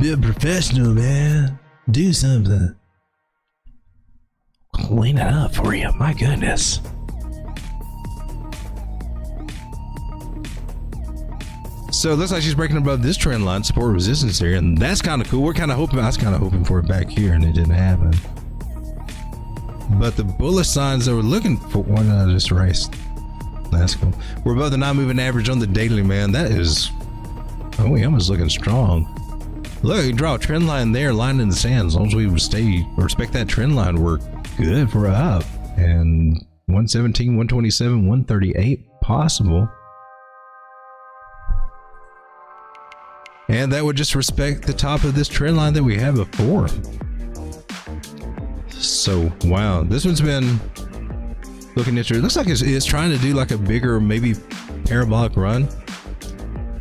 Be a professional, man. Do something. Clean it up for you. My goodness. So it looks like she's breaking above this trend line, support resistance here, and that's kind of cool. We're kind of hoping. I was kind of hoping for it back here, and it didn't happen. But the bullish signs that we're looking for, why did I just erase? That's cool. We're above the non-moving average on the daily, man. That is, OEM is looking strong. Look, you draw a trend line there, line in the sand. As long as we respect that trend line, we're good for a up. And 117, 127, 138 possible. And that would just respect the top of this trend line that we had before. So, wow, this one's been looking interesting. It looks like it's trying to do like a bigger, maybe parabolic run.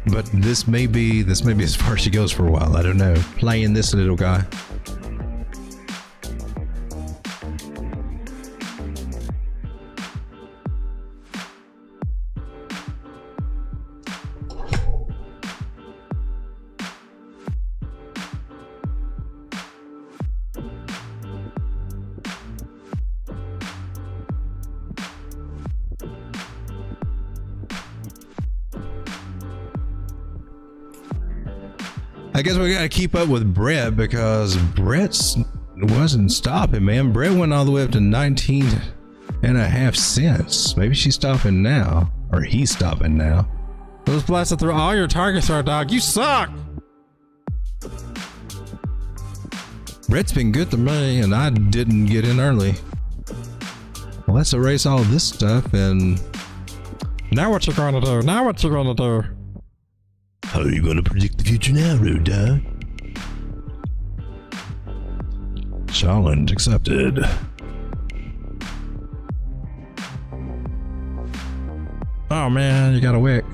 But this may be as far as she goes for a while. I don't know. Playing this little guy. I guess we gotta keep up with Brett because Brett wasn't stopping, man. Brett went all the way up to 19.5 cents. Maybe she's stopping now, or he's stopping now. Those blasted through all your targets are, dog. You suck. Brett's been good to me, and I didn't get in early. Well, let's erase all this stuff, and now what you gonna do? Now what you gonna do? how are you gonna predict the future now, Road Dog? Challenge accepted. Oh man, you got a wick.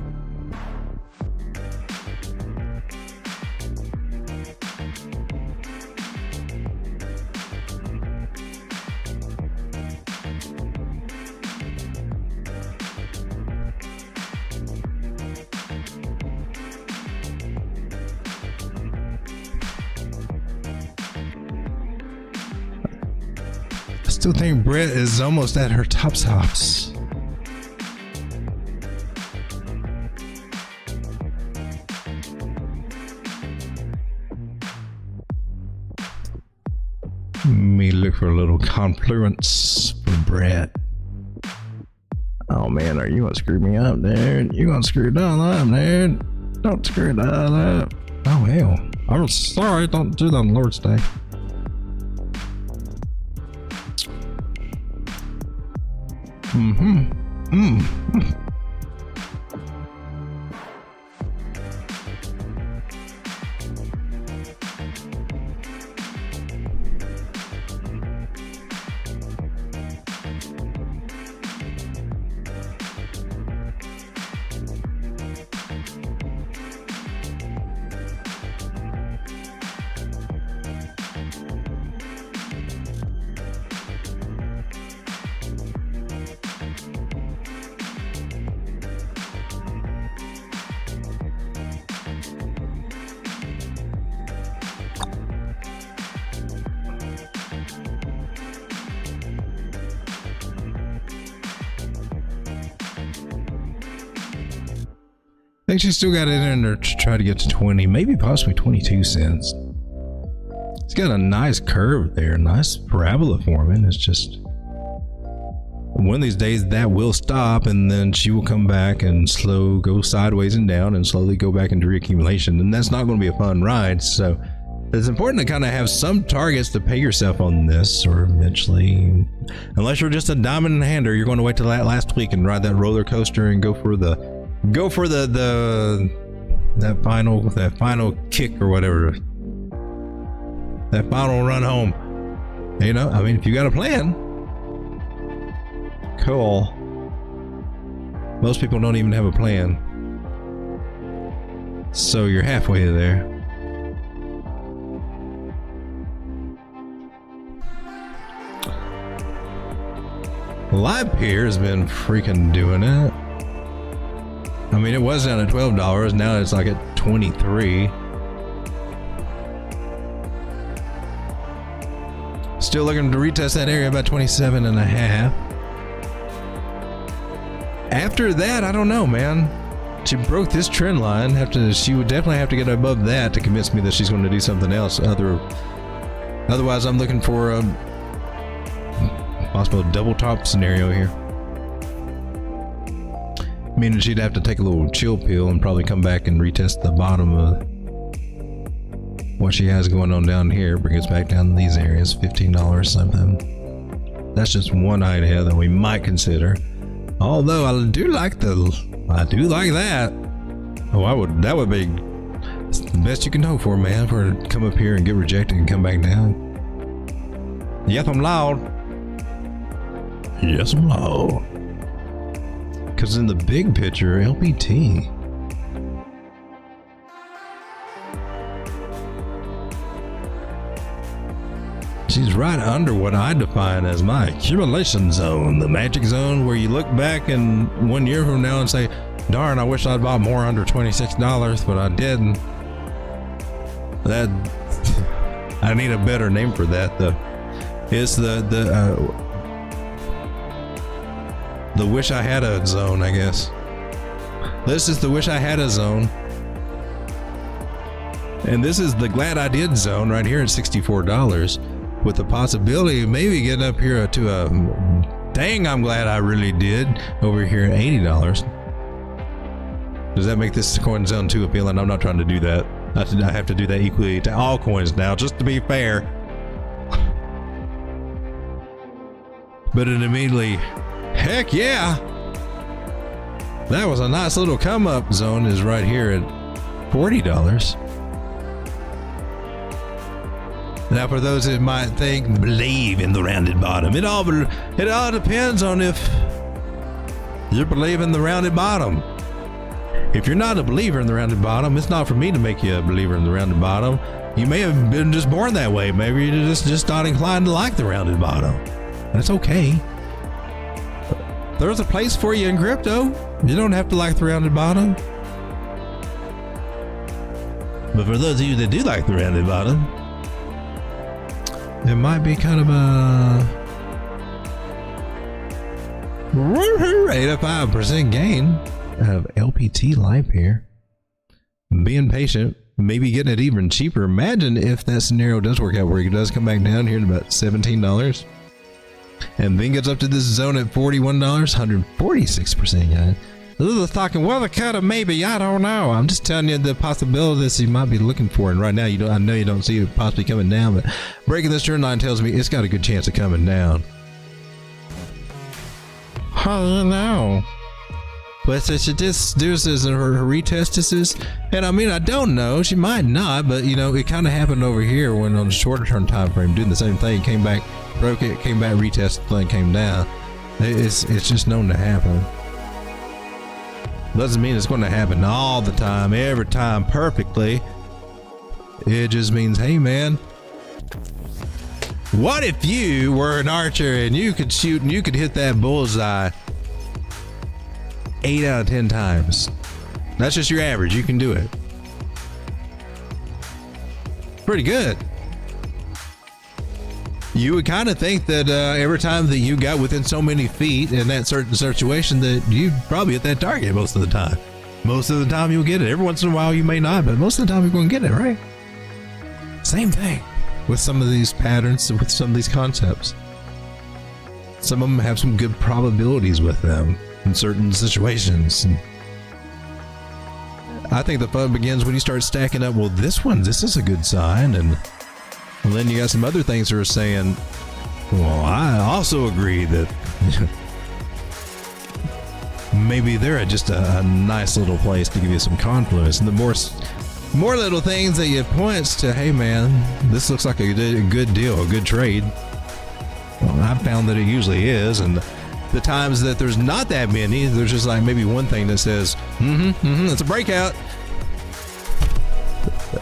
I still think Brett is almost at her top stops. Let me look for a little confluence for Brett. Oh man, are you gonna screw me up, dude? You gonna screw it all up, dude? Don't screw it all up. Oh hell. I'm sorry, don't do that on Lord's Day. think she still got it in there to try to get to 20, maybe possibly 22 cents. It's got a nice curve there, nice parabola forming. It's just one of these days that will stop, and then she will come back and go sideways and down and slowly go back into reaccumulation, and that's not going to be a fun ride. So it's important to kind of have some targets to pay yourself on this, or eventually, unless you're just a diamond in the hander, you're going to wait till that last week and ride that roller coaster and go for that final kick or whatever, that final run home. You know, I mean, if you got a plan, cool. Most people don't even have a plan, so you're halfway there. Live Peer has been freaking doing it. I mean, it was down at $12, now it's like at 23. Still looking to retest that area about 27.5. After that, I don't know, man. She broke this trend line. She would definitely have to get above that to convince me that she's going to do something else. Otherwise, I'm looking for a possible double top scenario here. Meaning she'd have to take a little chill pill and probably come back and retest the bottom of what she has going on down here. Bring us back down to these areas, $15 something. That's just one idea that we might consider. Although I do like that. Oh, that would be the best you can hope for, man, for her to come up here and get rejected and come back down. Yep, I'm loud. Yes, I'm loud. Because in the big picture, LPT. She's right under what I define as my accumulation zone, the magic zone where you look back in 1 year from now and say, darn, I wish I'd bought more under $26, but I didn't. I need a better name for that. It's the wish I had a zone, I guess. This is the wish I had a zone. And this is the glad I did zone right here at $64, with the possibility of maybe getting up here to a dang, I'm glad I really did over here at $80. Does that make this coin zone too appealing? I'm not trying to do that. I have to do that equally to all coins now, just to be fair. But it immediately, heck yeah, that was a nice little come up zone, is right here at $40. Now, for those that might believe in the rounded bottom, it all depends on if you believe in the rounded bottom. If you're not a believer in the rounded bottom, it's not for me to make you a believer in the rounded bottom. You may have been just born that way. Maybe you're just not inclined to like the rounded bottom. That's okay. There's a place for you in crypto. You don't have to like the rounded bottom. But for those of you that do like the rounded bottom, it might be kind of a 85% gain of LPT life here. Being patient, maybe getting it even cheaper. Imagine if that scenario does work out where it does come back down here to about $17 and then gets up to this zone at $41, 146% gain. This is talking, well, the cut of maybe, I don't know. I'm just telling you the possibilities you might be looking for, and right now I know you don't see it possibly coming down, but breaking this trend line tells me it's got a good chance of coming down. How do you know? But so she just does this in her retest, and I mean, I don't know, she might not, but you know, it kind of happened over here when on the shorter term time frame, doing the same thing, came back, broke it, came back, retested, thing came down. It's just known to happen. Doesn't mean it's going to happen all the time, every time, perfectly. It just means, hey man, what if you were an archer and you could shoot and you could hit that bullseye 8 out of 10 times? That's just your average. You can do it. Pretty good. You would kind of think that every time that you got within so many feet in that certain situation that you'd probably hit that target most of the time. Most of the time you'll get it. Every once in a while you may not, but most of the time you're going to get it, right? Same thing with some of these patterns, with some of these concepts. Some of them have some good probabilities with them in certain situations. And I think the fun begins when you start stacking up, well, this is a good sign. And then you got some other things that are saying, well, I also agree that maybe they're just a nice little place to give you some confluence. And the more little things that you points to, hey man, this looks like a good deal, a good trade. Well, I've found that it usually is. And the times that there's not that many, there's just like maybe one thing that says, it's a breakout.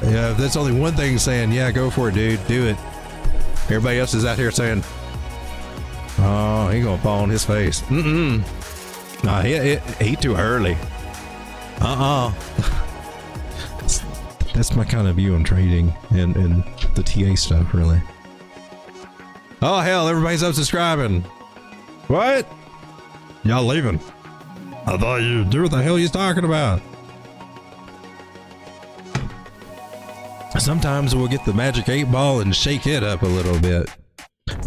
Yeah, if that's only one thing saying, yeah, go for it, dude, do it. Everybody else is out here saying, oh, he gonna fall on his face. Nah, he too early. That's my kind of view on trading and the TA stuff, really. Oh hell, everybody's unsubscribing. What? Y'all leaving? I thought you knew what the hell you're talking about. Sometimes we'll get the magic 8-ball and shake it up a little bit.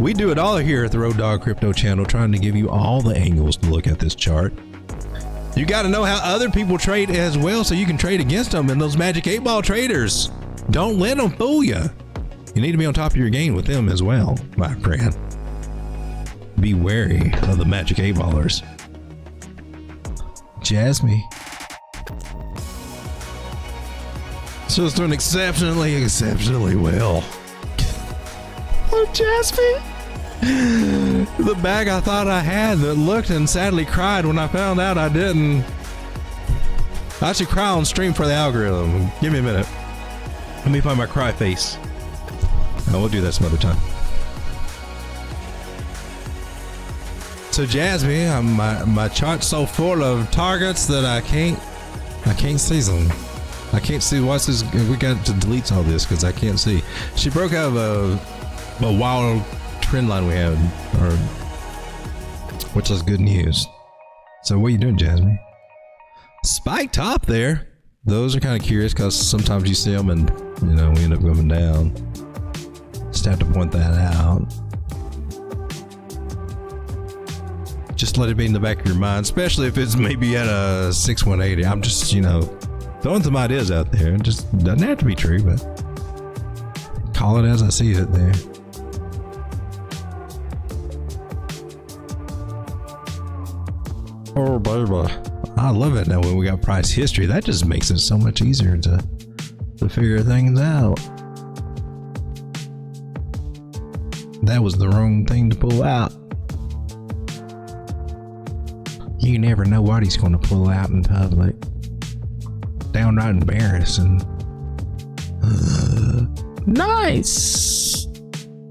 We do it all here at the Road Dog Crypto channel, trying to give you all the angles to look at this chart. You got to know how other people trade as well, so you can trade against them. And those magic 8-ball traders, don't let them fool you. You need to be on top of your game with them as well, my friend. Be wary of the magic 8-ballers. Jasmine. She's doing exceptionally well. Oh, Jasmine. The bag I thought I had that looked and sadly cried when I found out I didn't. I should cry on stream for the algorithm. Give me a minute. Let me find my cry face. Oh, we'll do that some other time. So Jasmine, my chart's so full of targets that I can't see them. I can't see what's this. We got to delete all this because I can't see. She broke out of a wild trend line we had, which is good news. So what are you doing, Jasmine? Spike top there. Those are kind of curious because sometimes you see them and we end up going down. Just have to point that out. Just let it be in the back of your mind, especially if it's maybe at a 6180. I'm just throwing some ideas out there. It just doesn't have to be true, but call it as I see it there. Oh, baby. I love it now when we got price history. That just makes it so much easier to figure things out. That was the wrong thing to pull out. You never know what he's going to pull out in public. Downright embarrassing. Nice.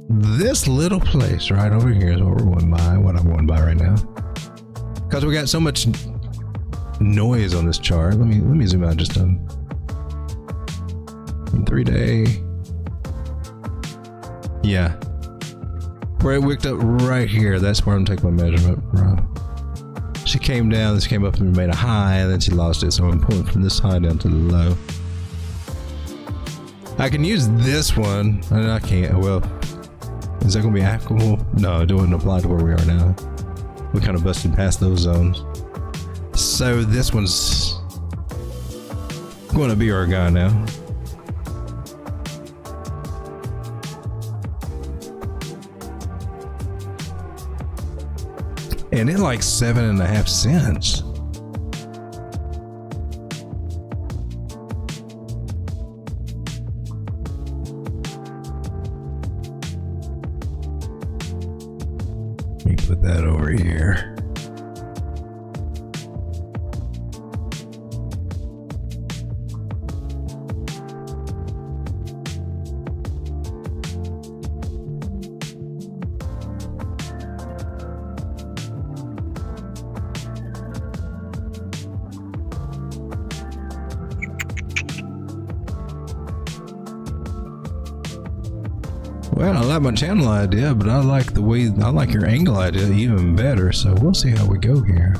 This little place right over here is what we're going by. What I'm going by right now. Because we got so much noise on this chart. Let me zoom out just a 3-day. Yeah. Where it wicked up right here. That's where I'm taking my measurement from. She came down, this came up and made a high, and then she lost it. So I'm pulling from this high down to the low. I can use this one, and I can't. Well, is that going to be applicable? No, it wouldn't apply to where we are now. We kind of busted past those zones. So this one's going to be our guy now. And it like 7.5 cents. Let me put that over here. Well, I like my channel idea, but I like your angle idea even better. So we'll see how we go here.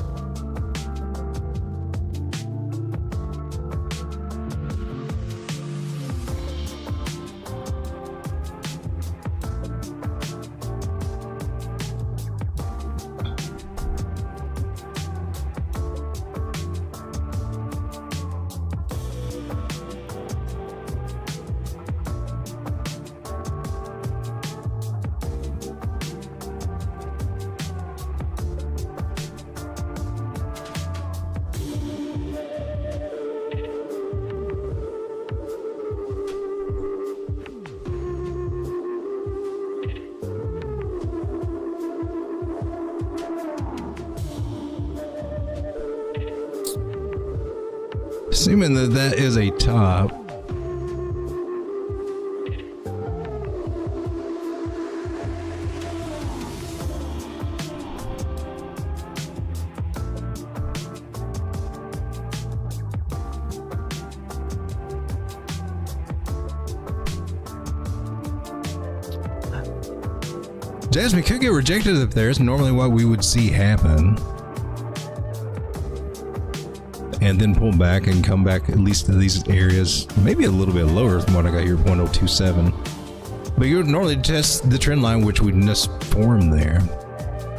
Assuming that that is a top. Jasmine could get rejected if there's normally what we would see happen. And then pull back and come back at least to these areas, maybe a little bit lower than what I got here, 0.027. But you would normally test the trend line, which would just form there.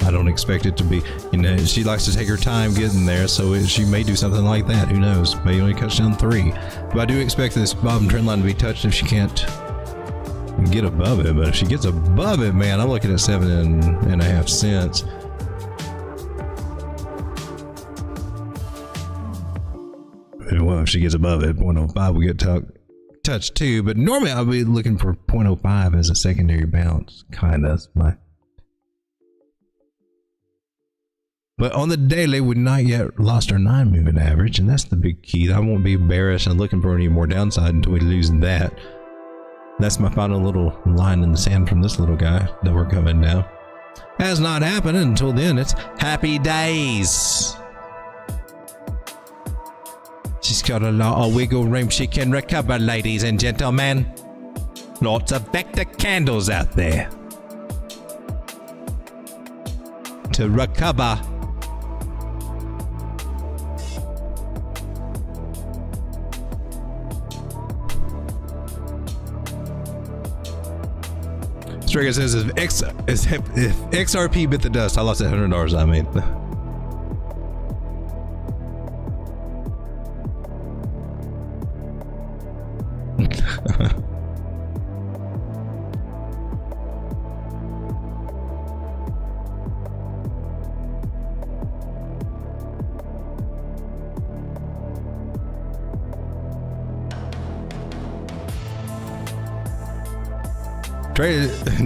I don't expect it to be, you know, she likes to take her time getting there, so she may do something like that. Who knows? Maybe only cuts down 3. But I do expect this bottom trend line to be touched if she can't get above it. But if she gets above it, man, I'm looking at 7.5 cents. Well, if she gets above it, 0.05 will get touched too. But normally I'll be looking for 0.05 as a secondary bounce, kind of. But on the daily, we've not yet lost our 9 moving average, and that's the big key. I won't be bearish and looking for any more downside until we lose that. That's my final little line in the sand from this little guy that we're coming down. Has not happened. Until then, it's happy days. She's got a lot of wiggle room she can recover, ladies and gentlemen. Lots of vector candles out there to recover. Striker says if XRP bit the dust, I lost $100 I made.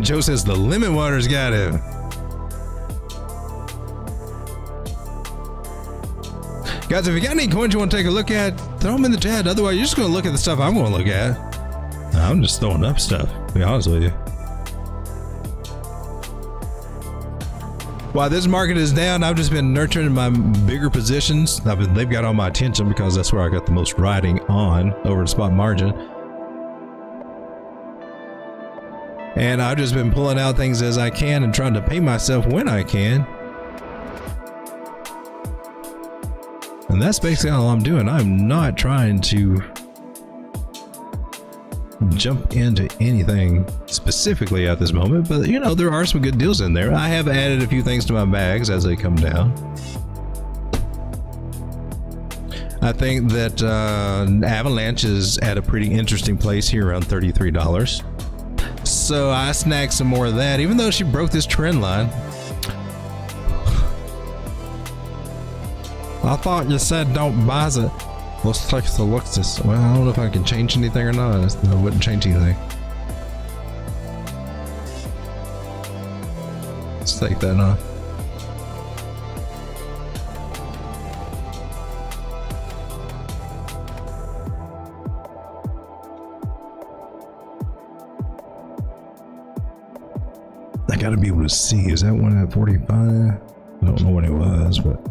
Joe says the lemon water's got him. Guys, if you got any coins you want to take a look at, throw them in the chat. Otherwise, you're just going to look at the stuff I'm going to look at. I'm just throwing up stuff, to be honest with you. While this market is down, I've just been nurturing my bigger positions. They've got all my attention because that's where I got the most riding on over the spot margin. And I've just been pulling out things as I can and trying to pay myself when I can. And that's basically all I'm doing. I'm not trying to jump into anything specifically at this moment, but you know, there are some good deals in there. I have added a few things to my bags as they come down. I think that Avalanche is at a pretty interesting place here around $33. So I snagged some more of that, even though she broke this trend line. I thought you said don't buy it. Let's take a look at this. Well, I don't know if I can change anything or not. I wouldn't change anything. Let's take that off. I gotta be able to see. Is that one at 45? I don't know what it was, but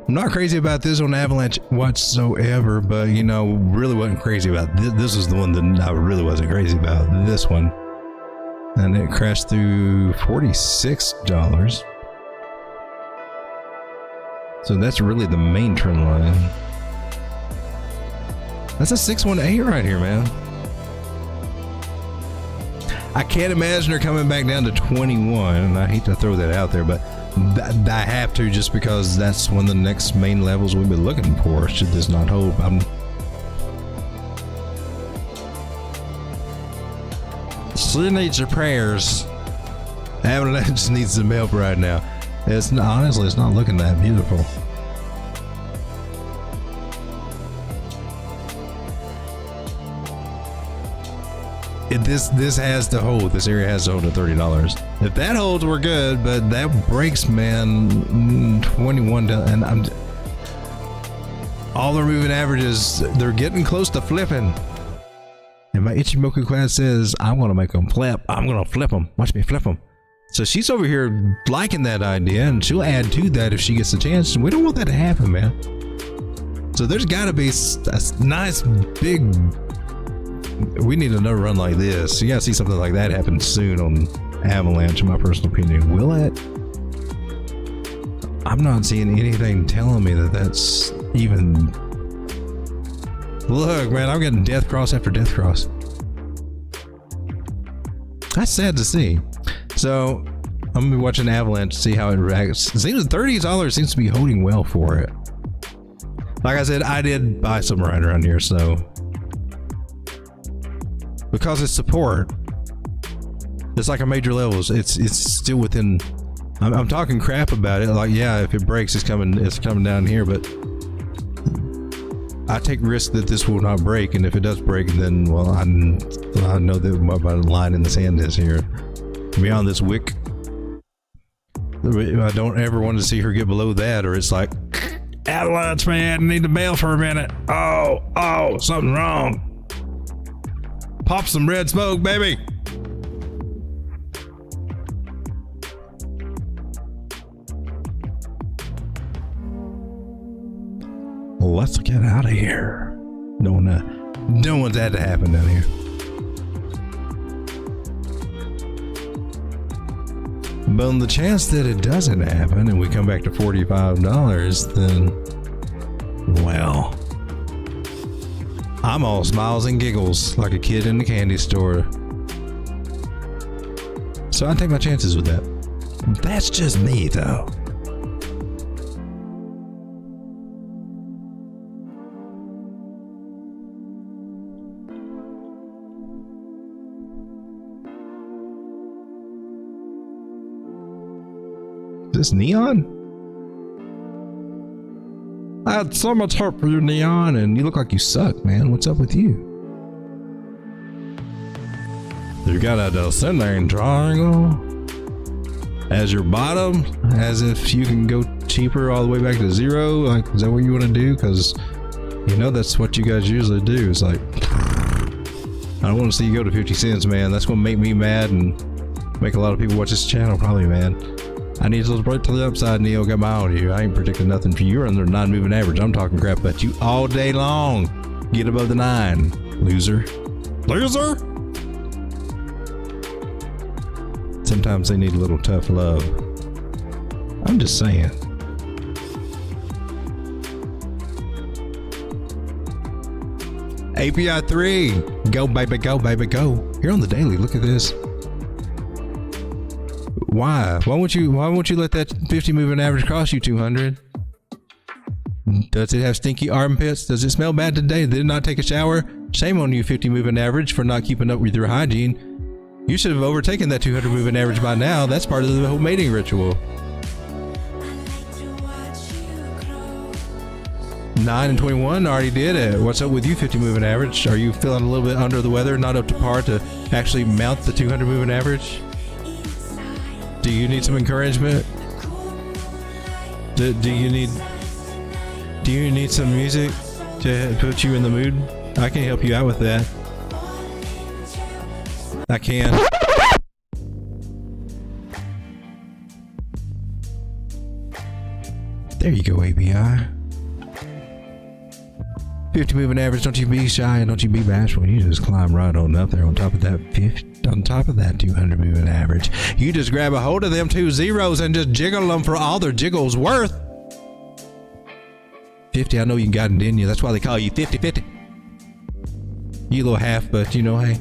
I'm not crazy about this on Avalanche whatsoever, but you know, really wasn't crazy about this. This was the one that I really wasn't crazy about. This one, and it crashed through $46. So that's really the main trend line. That's a 618 right here, man. I can't imagine her coming back down to 21, and I hate to throw that out there, but I have to, just because that's one of the next main levels we'll be looking for should this not hold. She needs your prayers. Avalanche just needs some help right now. It's not, honestly, it's not looking that beautiful. This has to hold. This area has to hold at $30. If that holds, we're good. But that breaks, man. 21 and I'm. All their moving averages, they're getting close to flipping. And my Ichimoku class says, I'm going to make them flip. I'm going to flip them. Watch me flip them. So she's over here liking that idea, and she'll add to that if she gets the chance. And we don't want that to happen, man. So there's got to be a nice big. We need another run like this. You got to see something like that happen soon on Avalanche, in my personal opinion. Will it? I'm not seeing anything telling me that that's even. Look, man, I'm getting death cross after death cross. That's sad to see. So I'm gonna be watching Avalanche to see how it reacts. It seems $30 seems to be holding well for it. Like I said, I did buy some right around here, so because it's support, it's like a major levels. It's still within. I'm talking crap about it. Like, yeah, if it breaks, it's coming down here, but I take risk that this will not break, and if it does break, then well, I know that what my line in the sand is here. Beyond this wick, I don't ever want to see her get below that, or it's like, Avalanche, man, I need to bail for a minute. Oh, something wrong. Pop some red smoke, baby. Let's get out of here. Don't want that to happen down here. But on the chance that it doesn't happen and we come back to $45, then, well, I'm all smiles and giggles like a kid in the candy store. So I take my chances with that. That's just me, though. This Neon? I had so much hope for you, Neon, and you look like you suck, man. What's up with you? You got a descending triangle as your bottom, as if you can go cheaper all the way back to zero. Like, is that what you want to do? Because you know that's what you guys usually do. It's like, I don't want to see you go to 50 cents, man. That's going to make me mad and make a lot of people watch this channel probably, man. I need to break to the upside, Neo. Got my eye on you. I ain't predicting nothing for you. You're under non-moving average. I'm talking crap about you all day long. Get above the 9, loser. Loser? Sometimes they need a little tough love. I'm just saying. API 3. Go, baby, go, baby, go. Here on the daily. Look at this. Why? Why won't you let that 50 moving average cost you 200? Does it have stinky armpits? Does it smell bad today? Did it not take a shower? Shame on you, 50 moving average, for not keeping up with your hygiene. You should have overtaken that 200 moving average by now. That's part of the whole mating ritual. 9 and 21 already did it. What's up with you, 50 moving average? Are you feeling a little bit under the weather, not up to par to actually mount the 200 moving average? Do you need some encouragement? Do you need some music to put you in the mood? I can help you out with that. I can. There you go, API. 50 moving average. Don't you be shy and don't you be bashful. You just climb right on up there on top of that 50, on top of that 200 moving average. You just grab a hold of them 2 zeros and just jiggle them for all their jiggles worth. 50, I know you got it in you. That's why they call you 50-50. You little half, but you know, hey.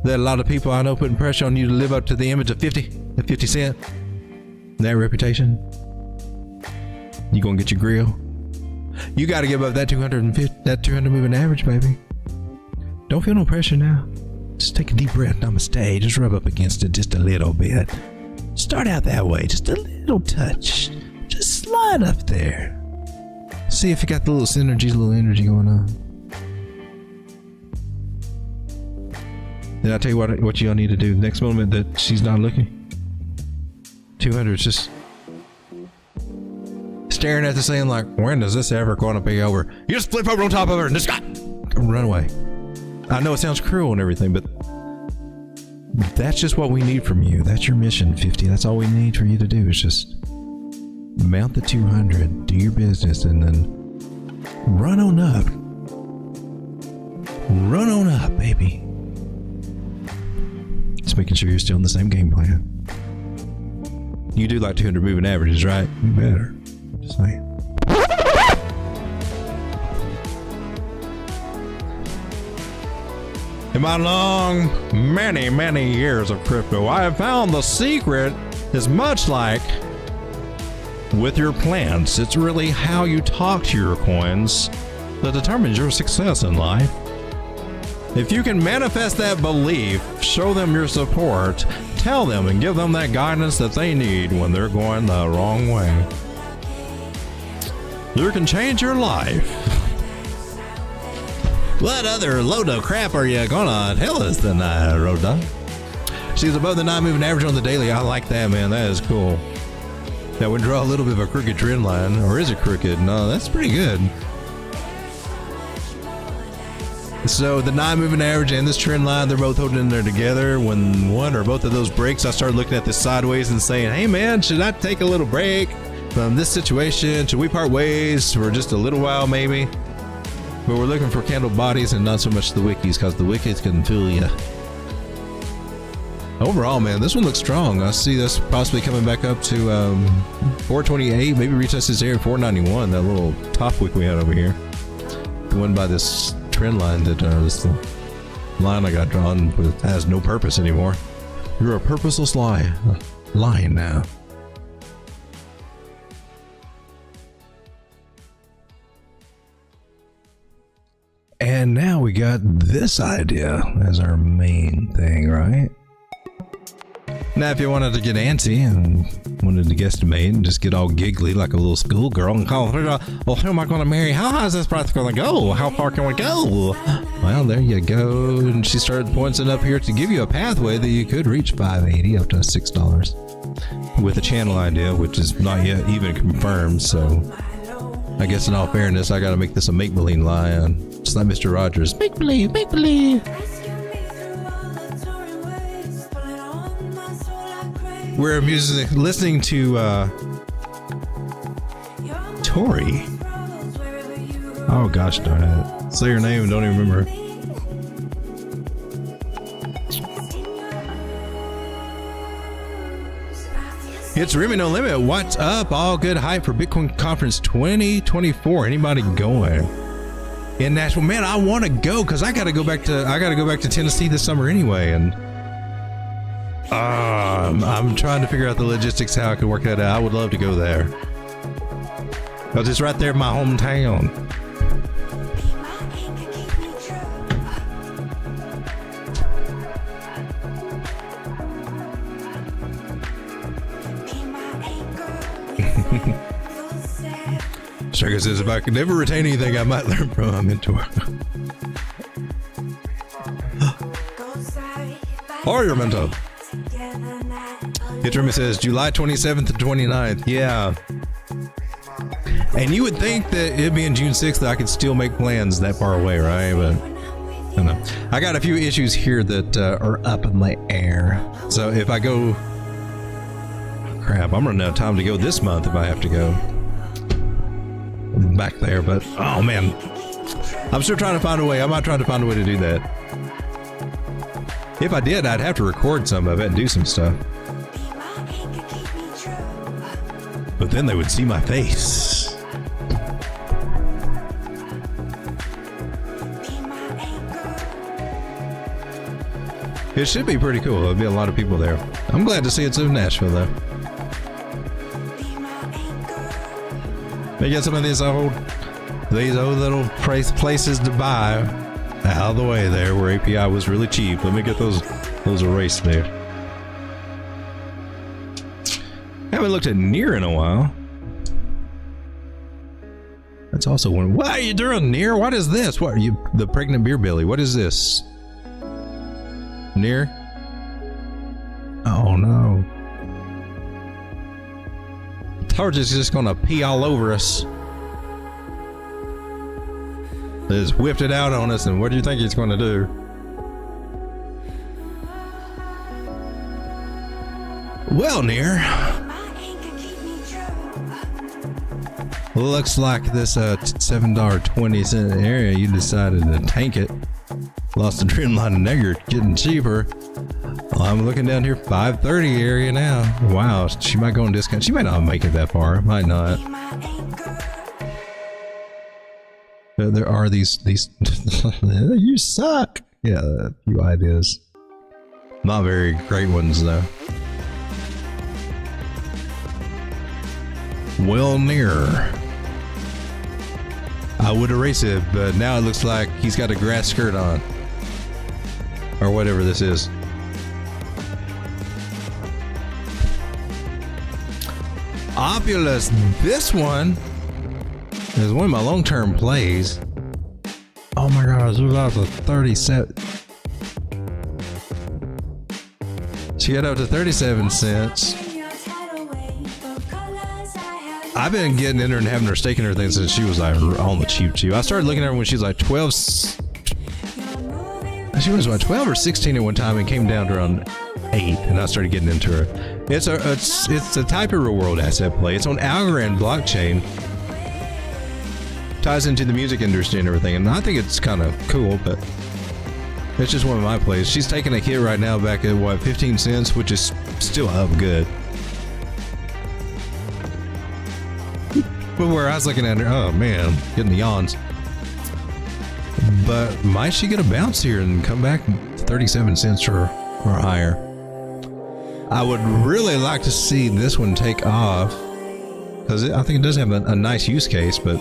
There are a lot of people I know putting pressure on you to live up to the image of 50 at 50 cent. That reputation. You gonna get your grill. You gotta give up that 250, that 200 moving average, baby. Don't feel no pressure now. Just take a deep breath. Namaste. Just rub up against it just a little bit. Start out that way, just a little touch. Just slide up there. See if you got the little synergy, little energy going on. Did I tell you what y'all need to do? Next moment that she's not looking. 200 is just staring at the ceiling like, when is this ever going to be over? You just flip over on top of her and just run away. I know it sounds cruel and everything, but that's just what we need from you. That's your mission, 50. That's all we need for you to do is just mount the 200, do your business, and then run on up. Run on up, baby. Just making sure you're still in the same game plan. You do like 200 moving averages, right? You better. Just saying. In my long, many years of crypto, I have found the secret is much like with your plans. It's really how you talk to your coins that determines your success in life. If you can manifest that belief, show them your support, tell them and give them that guidance that they need when they're going the wrong way, you can change your life. What other load of crap are you gonna tell us tonight, Rhoda? She's above the 9 moving average on the daily. I like that, man. That is cool. That would draw a little bit of a crooked trend line. Or is it crooked? No, that's pretty good. So the 9 moving average and this trend line, they're both holding in there together. When one or both of those breaks, I started looking at this sideways and saying, hey man, should I take a little break from this situation? Should we part ways for just a little while maybe? But we're looking for candle bodies and not so much the wikis, because the wikis can fool you. Overall, man, this one looks strong. I see this possibly coming back up to 428, maybe retest this area 491, that little top wick we had over here. The one by this trend line that this line I got drawn with has no purpose anymore. You're a purposeless lion now. And now we got this idea as our main thing, right? Now, if you wanted to get antsy and wanted to guesstimate and just get all giggly like a little schoolgirl and call her, well, who am I going to marry? How high is this price going to go? How far can we go? Well, there you go. And she started pointing up here to give you a pathway that you could reach 580 up to $6 with a channel idea, which is not yet even confirmed. So I guess in all fairness, I got to make this a make-believe line. It's like Mr. Rogers. Make believe, make believe. We're listening to Tori. Oh gosh darn it. Say your name and don't even remember. It's Remy No Limit. What's up? All good hype for Bitcoin Conference 2024. Anybody going? In Nashville, man, I want to go because I got to go back to Tennessee this summer anyway, and I'm trying to figure out the logistics how I can work that out. I would love to go there because it's right there in my hometown. Sugar says, if I could never retain anything, I might learn from my mentor. Or your mentor. Hitrimi says, July 27th to 29th. Yeah. And you would think that it being June 6th, that I could still make plans that far away, right? But I don't know. I got a few issues here that are up in the air. So if I go... Oh, crap, I'm running out of time to go this month if I have to go back there, but oh man, I'm still trying to find a way. I might try to find a way to do that. If I did, I'd have to record some of it and do some stuff, but then they would see my face. It should be pretty cool. There'll be a lot of people there. I'm glad to see it's in Nashville though. They get some of these old little places to buy out of the way there where API was really cheap. Let me get those erased there. Haven't looked at Near in a while. That's also one. What are you doing, Near? What is this? What are you? The pregnant beer belly. What is this? Near? Oh no. Torch is just gonna pee all over us. They just whipped it out on us, and what do you think it's gonna do? Well, Near. Looks like this $7.20 area, you decided to tank it. Lost the trend line, and now you're getting cheaper. Well, I'm looking down here, 530 area now. Wow, she might go on discount. She might not make it that far. Might not. There are these you suck. Yeah, a few ideas. Not very great ones though. Well, Near. I would erase it, but now it looks like he's got a grass skirt on. Or whatever this is. Opulus, this one is one of my long-term plays. Oh my gosh, we're up to 37. She got up to 37 cents. I've been getting in her and having her stake and everything since she was like on the cheap. I started looking at her when she was like 12. She was about 12 or 16 at one time and came down to around 8, and I started getting into her. It's a type of real world asset play. It's on Algorand blockchain. Ties into the music industry and everything, and I think it's kind of cool, but it's just one of my plays. She's taking a hit right now back at what, 15 cents, which is still up good. But where I was looking at her, oh man, getting the yawns. But might she get a bounce here and come back 37 cents or higher? I would really like to see this one take off, because I think it does have a nice use case, but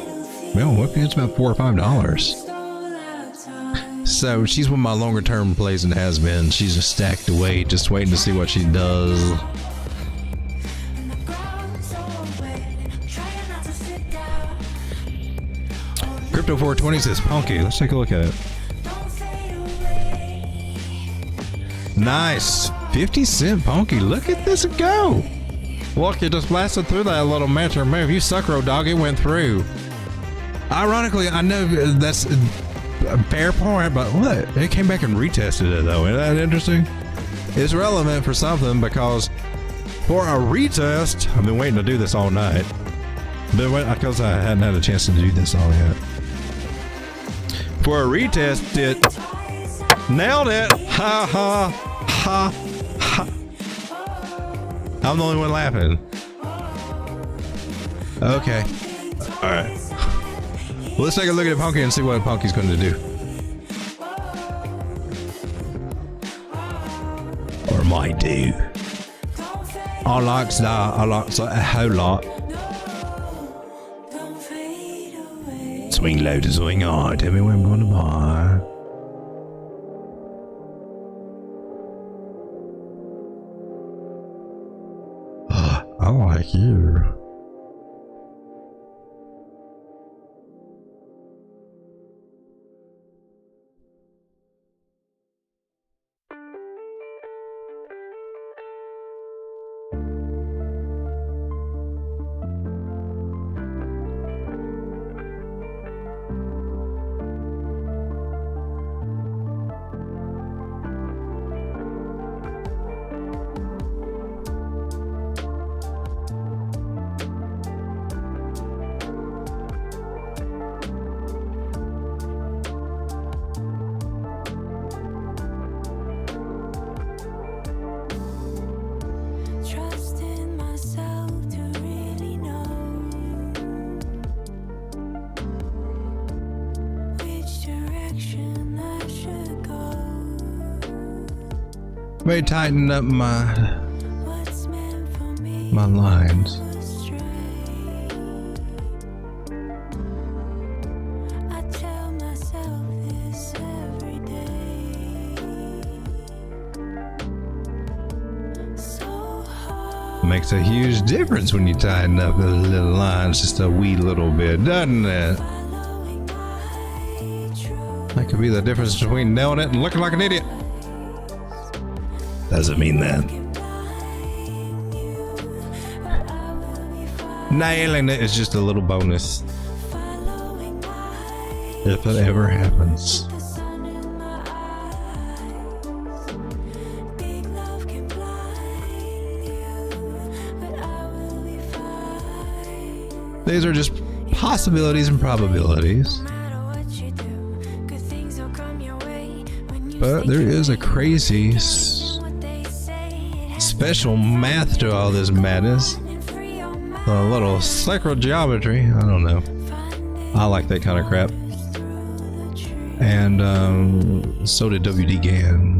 well, it's about $4 or $5. So she's one of my longer term plays and has been. She's just stacked away, just waiting to see what she does. Crypto 420 says Punky. Let's take a look at it. Nice. 50-cent Punky. Look at this go. Look, you just blasted through that little metro move. You sucker, dog. It went through. Ironically, I know that's a fair point, but what? It came back and retested it, though. Isn't that interesting? It's relevant for something because for a retest, I've been waiting to do this all night. Because I hadn't had a chance to do this all yet. For a retest, it nailed it. Ha ha ha ha. I'm the only one laughing. Okay. All right. Well, let's take a look at Punky and see what Punky's going to do. Or might do. I like a whole lot. Swing low to swing hard. Tell me what I'm going to buy. I like you. May tighten up my lines. Makes a huge difference when you tighten up the little lines just a wee little bit, doesn't it? That could be the difference between nailing it and looking like an idiot. Doesn't mean that. Nailing it is just a little bonus. If it ever happens. These are just possibilities and probabilities. But there is a crazy special math to all this madness. A little sacred geometry. I don't know. I like that kind of crap. And so did WD Gann.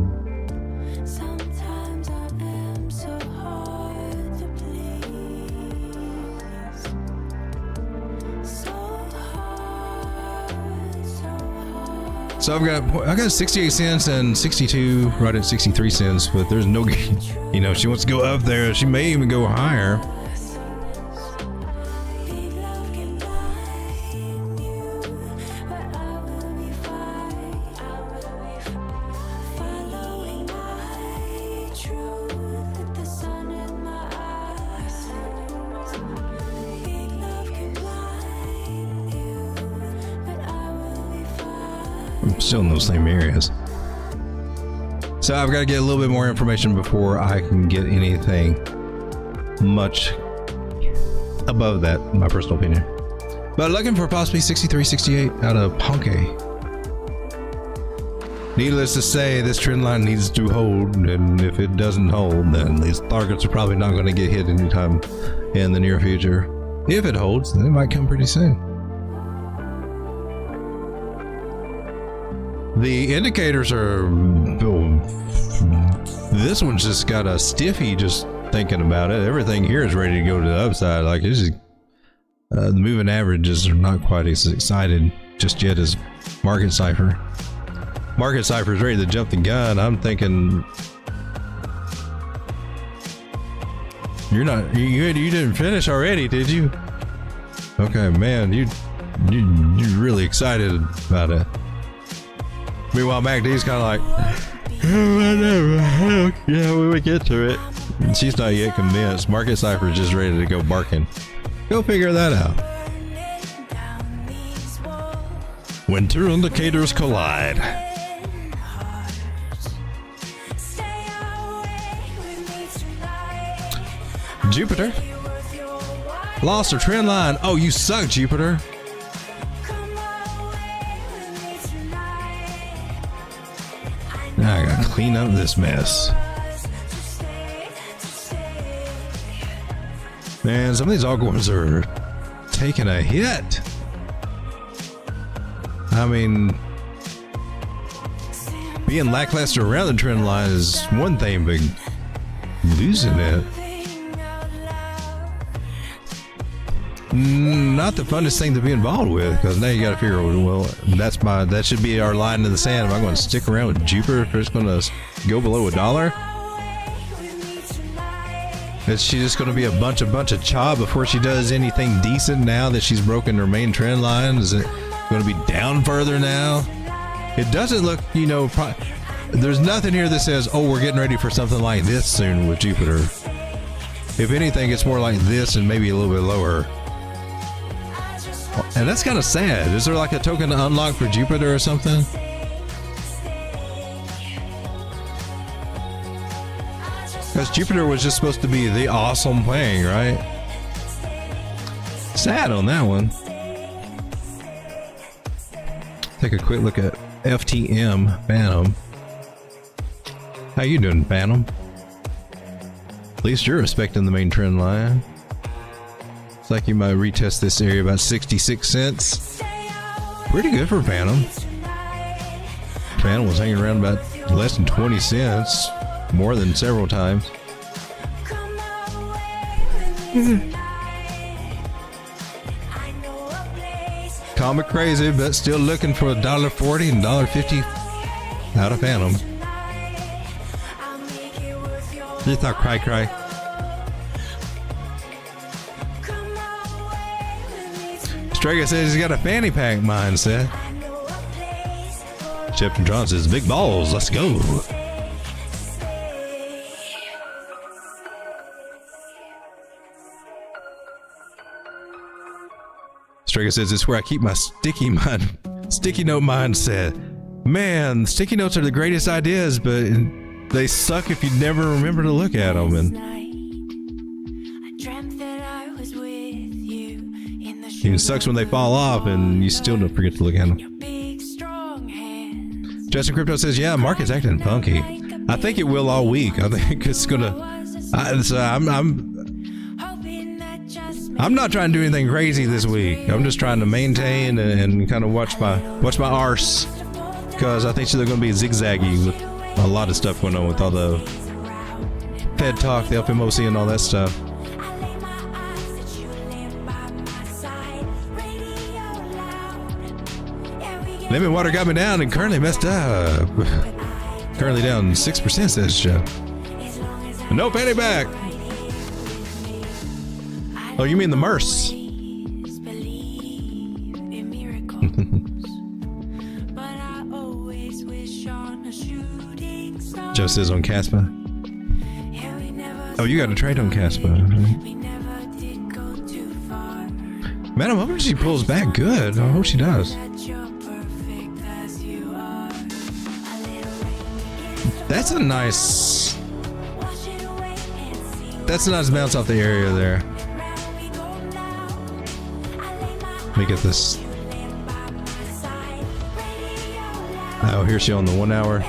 So I got 68 cents and 62 right at 63 cents, but there's no, you know, she wants to go up there. She may even go higher. I'm still in those same areas. So I've got to get a little bit more information before I can get anything much above that, in my personal opinion. But looking for possibly 63, 68 out of Pumpy. Needless to say, this trend line needs to hold, and if it doesn't hold, then these targets are probably not going to get hit anytime in the near future. If it holds, then it might come pretty soon. The indicators are, this one's just got a stiffy just thinking about it. Everything here is ready to go to the upside. Like this is, the moving averages are not quite as excited just yet as Market Cipher. Market Cipher is ready to jump the gun. I'm thinking, you're not, you didn't finish already, did you? Okay, man, you're really excited about it. Meanwhile, MACD's kind of like, whatever, yeah, we would get to it. And she's not yet convinced. Market Cipher is just ready to go barking. Go figure that out. When two indicators collide. Jupiter lost her trend line. Oh, you suck, Jupiter. Now I gotta clean up this mess. Man, some of these altcoins are taking a hit. I mean, being lackluster around the trend line is one thing, but losing it, not the funnest thing to be involved with, because now you got to figure, well, that should be our line in the sand. Am I going to stick around with Jupiter if it's going to go below $1? Is she just going to be a bunch of chop before she does anything decent now that she's broken her main trend line? Is it going to be down further now? It doesn't look, you know, there's nothing here that says, oh, we're getting ready for something like this soon with Jupiter. If anything, it's more like this and maybe a little bit lower. And that's kind of sad. Is there like a token to unlock for Jupiter or something? Because Jupiter was just supposed to be the awesome thing, right? Sad on that one. Take a quick look at FTM Phantom. How you doing, Phantom? At least you're respecting the main trend line. It's like you might retest this area about 66 cents. Pretty good for Phantom. Phantom was hanging around about less than 20 cents, more than several times. Comic crazy, but still looking for $1.40 and $1.50 out of Phantom. You thought cry. Strega says he's got a fanny pack mindset. Chipton Tron says, big balls, let's go. Strega says it's where I keep my sticky note mindset. Man, sticky notes are the greatest ideas, but they suck if you never remember to look at them. And it sucks when they fall off and you still don't forget to look at them. Justin Crypto says, yeah, market's acting funky. I think it will all week. I think it's gonna. I'm not trying to do anything crazy this week. I'm just trying to maintain and kind of watch my arse, because I think they're going to be zigzaggy with a lot of stuff going on with all the Fed talk, the FOMC, and all that stuff. Lemon water got me down and currently messed up. Currently down 6%, says Joe. No penny back. Oh, you mean the MERS? Joe says on Caspa. Oh, you got a trade on Caspa. Man, I'm hoping she pulls back good. I hope she does. That's a nice bounce off the area there. Let me get this. Oh, here's she on the 1 hour.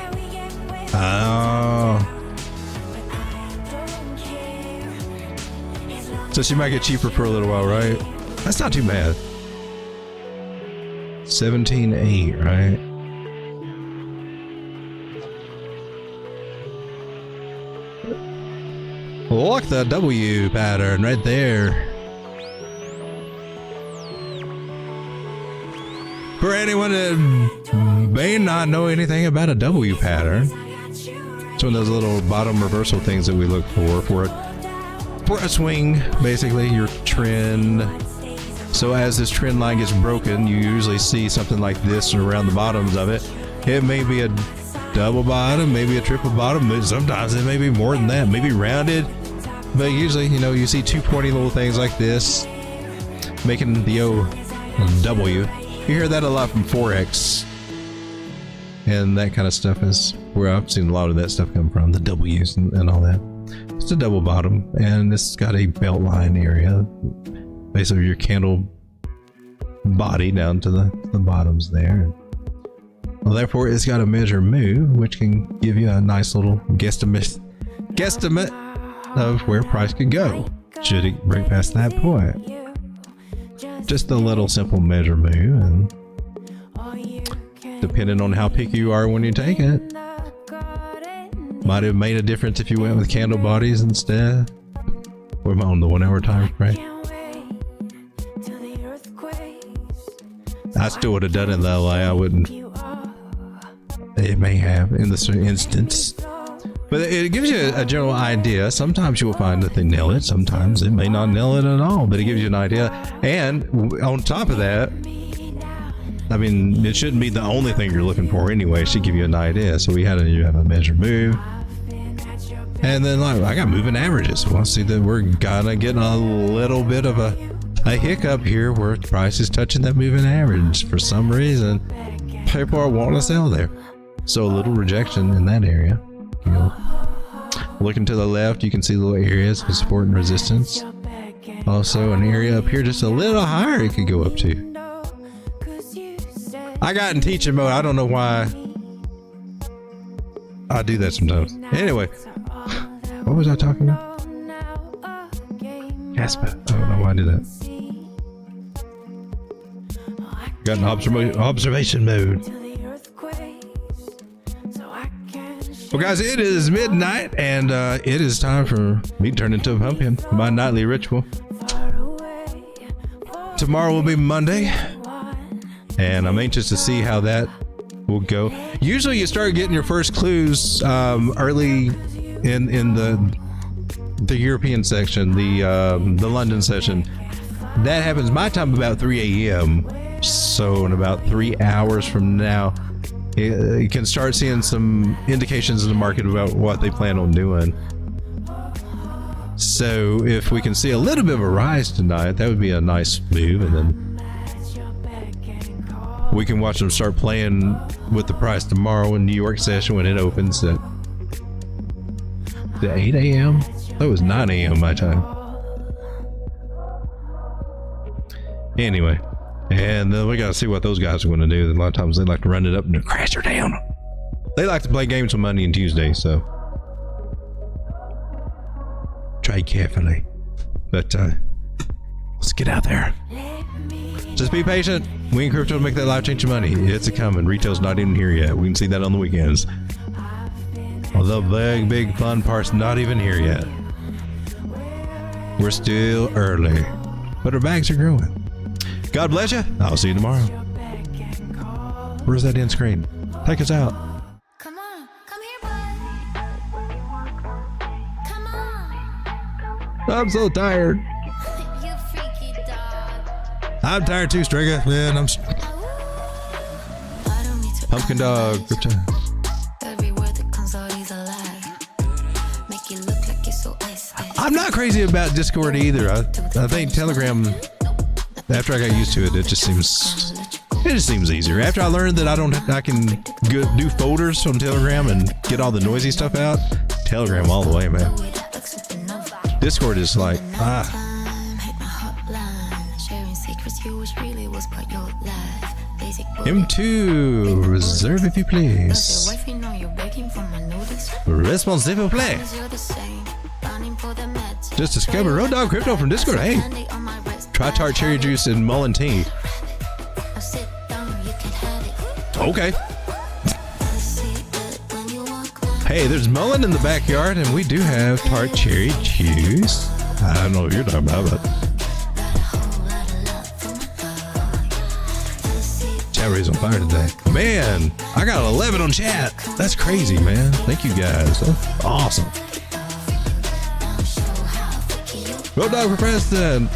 Oh. So she might get cheaper for a little while, right? That's not too bad. 17.8, right? Look at the W pattern right there. For anyone that may not know anything about a W pattern, it's one of those little bottom reversal things that we look for a swing, basically your trend. So as this trend line gets broken, you usually see something like this around the bottoms of it. It may be a double bottom, maybe a triple bottom, but sometimes it may be more than that, maybe rounded. But usually, you know, you see two pointy little things like this, making the W. You hear that a lot from Forex, and that kind of stuff is where I've seen a lot of that stuff come from, the W's and all that. It's a double bottom, and it's got a belt line area, basically your candle body down to the bottoms there. Well, therefore, it's got a measure move, which can give you a nice little guesstimate of where price could go should it break past that point. Just a little simple measure move, and depending on how picky you are when you take it, might have made a difference if you went with candle bodies instead. Or am I on the 1 hour time frame? I still would have done it that way. I wouldn't. It may have in this instance. But it gives you a general idea. Sometimes you'll find that they nail it. Sometimes it may not nail it at all, but it gives you an idea. And on top of that, I mean, it shouldn't be the only thing you're looking for anyway. It should give you an idea. So you have a measure move. And then like, I got moving averages. Well, see that we're kind of getting a little bit of a hiccup here where the price is touching that moving average. For some reason, people are wanting to sell there. So a little rejection in that area. You know, looking to the left, you can see little areas of support and resistance. Also, an area up here just a little higher it could go up to. I got in teaching mode. I don't know why I do that sometimes. Anyway, what was I talking about? Casper. I don't know why I did that. Got an observation mode. Well, guys, it is midnight, and it is time for me to turn into a pumpkin, my nightly ritual. Tomorrow will be Monday, and I'm anxious to see how that will go. Usually you start getting your first clues early in the European section, the London session. That happens my time about 3 a.m. So in about 3 hours from now, you can start seeing some indications in the market about what they plan on doing. So if we can see a little bit of a rise tonight, that would be a nice move, and then We can watch them start playing with the price tomorrow in New York session when it opens at 8 a.m. That was 9 a.m. my time. Anyway, and then we gotta see what those guys are going to do. A lot of times they like to run it up and crash her down. They like to play games on Monday and Tuesday, so trade carefully. But let's get out there. Just be patient. We in crypto make that life change your money. It's a coming. Retail's not even here yet. We can see that on the weekends. Although the big fun part's not even here yet. We're still early, but our bags are growing. God bless you. I'll see you tomorrow. Where's that end screen? Take us out. Come on, come here, boy. Come on. I'm so tired. You freaky dog. I'm tired too, Striga. Man, I'm I don't need to pumpkin dog. Crypto. every word that comes out is a lie. Make you look like you're so ice. I'm not crazy about Discord either. I think Telegram, after I got used to it, it just seems easier. After I learned that I can do folders on Telegram and get all the noisy stuff out, Telegram all the way, man. Discord is like, M2, reserve if you please. Response s'il vous plaît. Just discovered Road Dog Crypto from Discord. Hey, try tart cherry juice and mullein tea. Okay. Hey, there's mullein in the backyard, and we do have tart cherry juice. I don't know what you're talking about, but chat rate's on fire today. Man, I got 11 on chat. That's crazy, man. Thank you guys. That's awesome. Road Dog for President.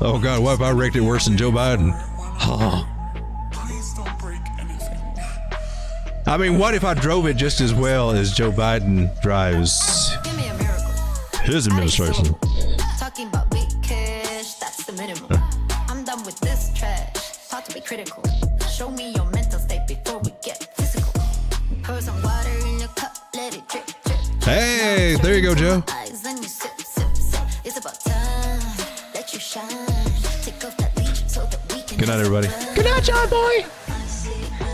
Oh God, what if I wrecked it worse than Joe Biden? Oh. Please don't break anything. I mean, what if I drove it just as well as Joe Biden drives Give me a miracle. his administration? Talking about big cash, that's the minimum. I'm done with this trash. Talk to be critical. Show me your mental state before we get physical. Pour some water in your cup, let it drip, drip. Hey, there you go, Joe. Eyes, then you sip, sip, sip. It's about time. Let you shine. Take off that leech so that we can. Good night, everybody. Good night, John boy.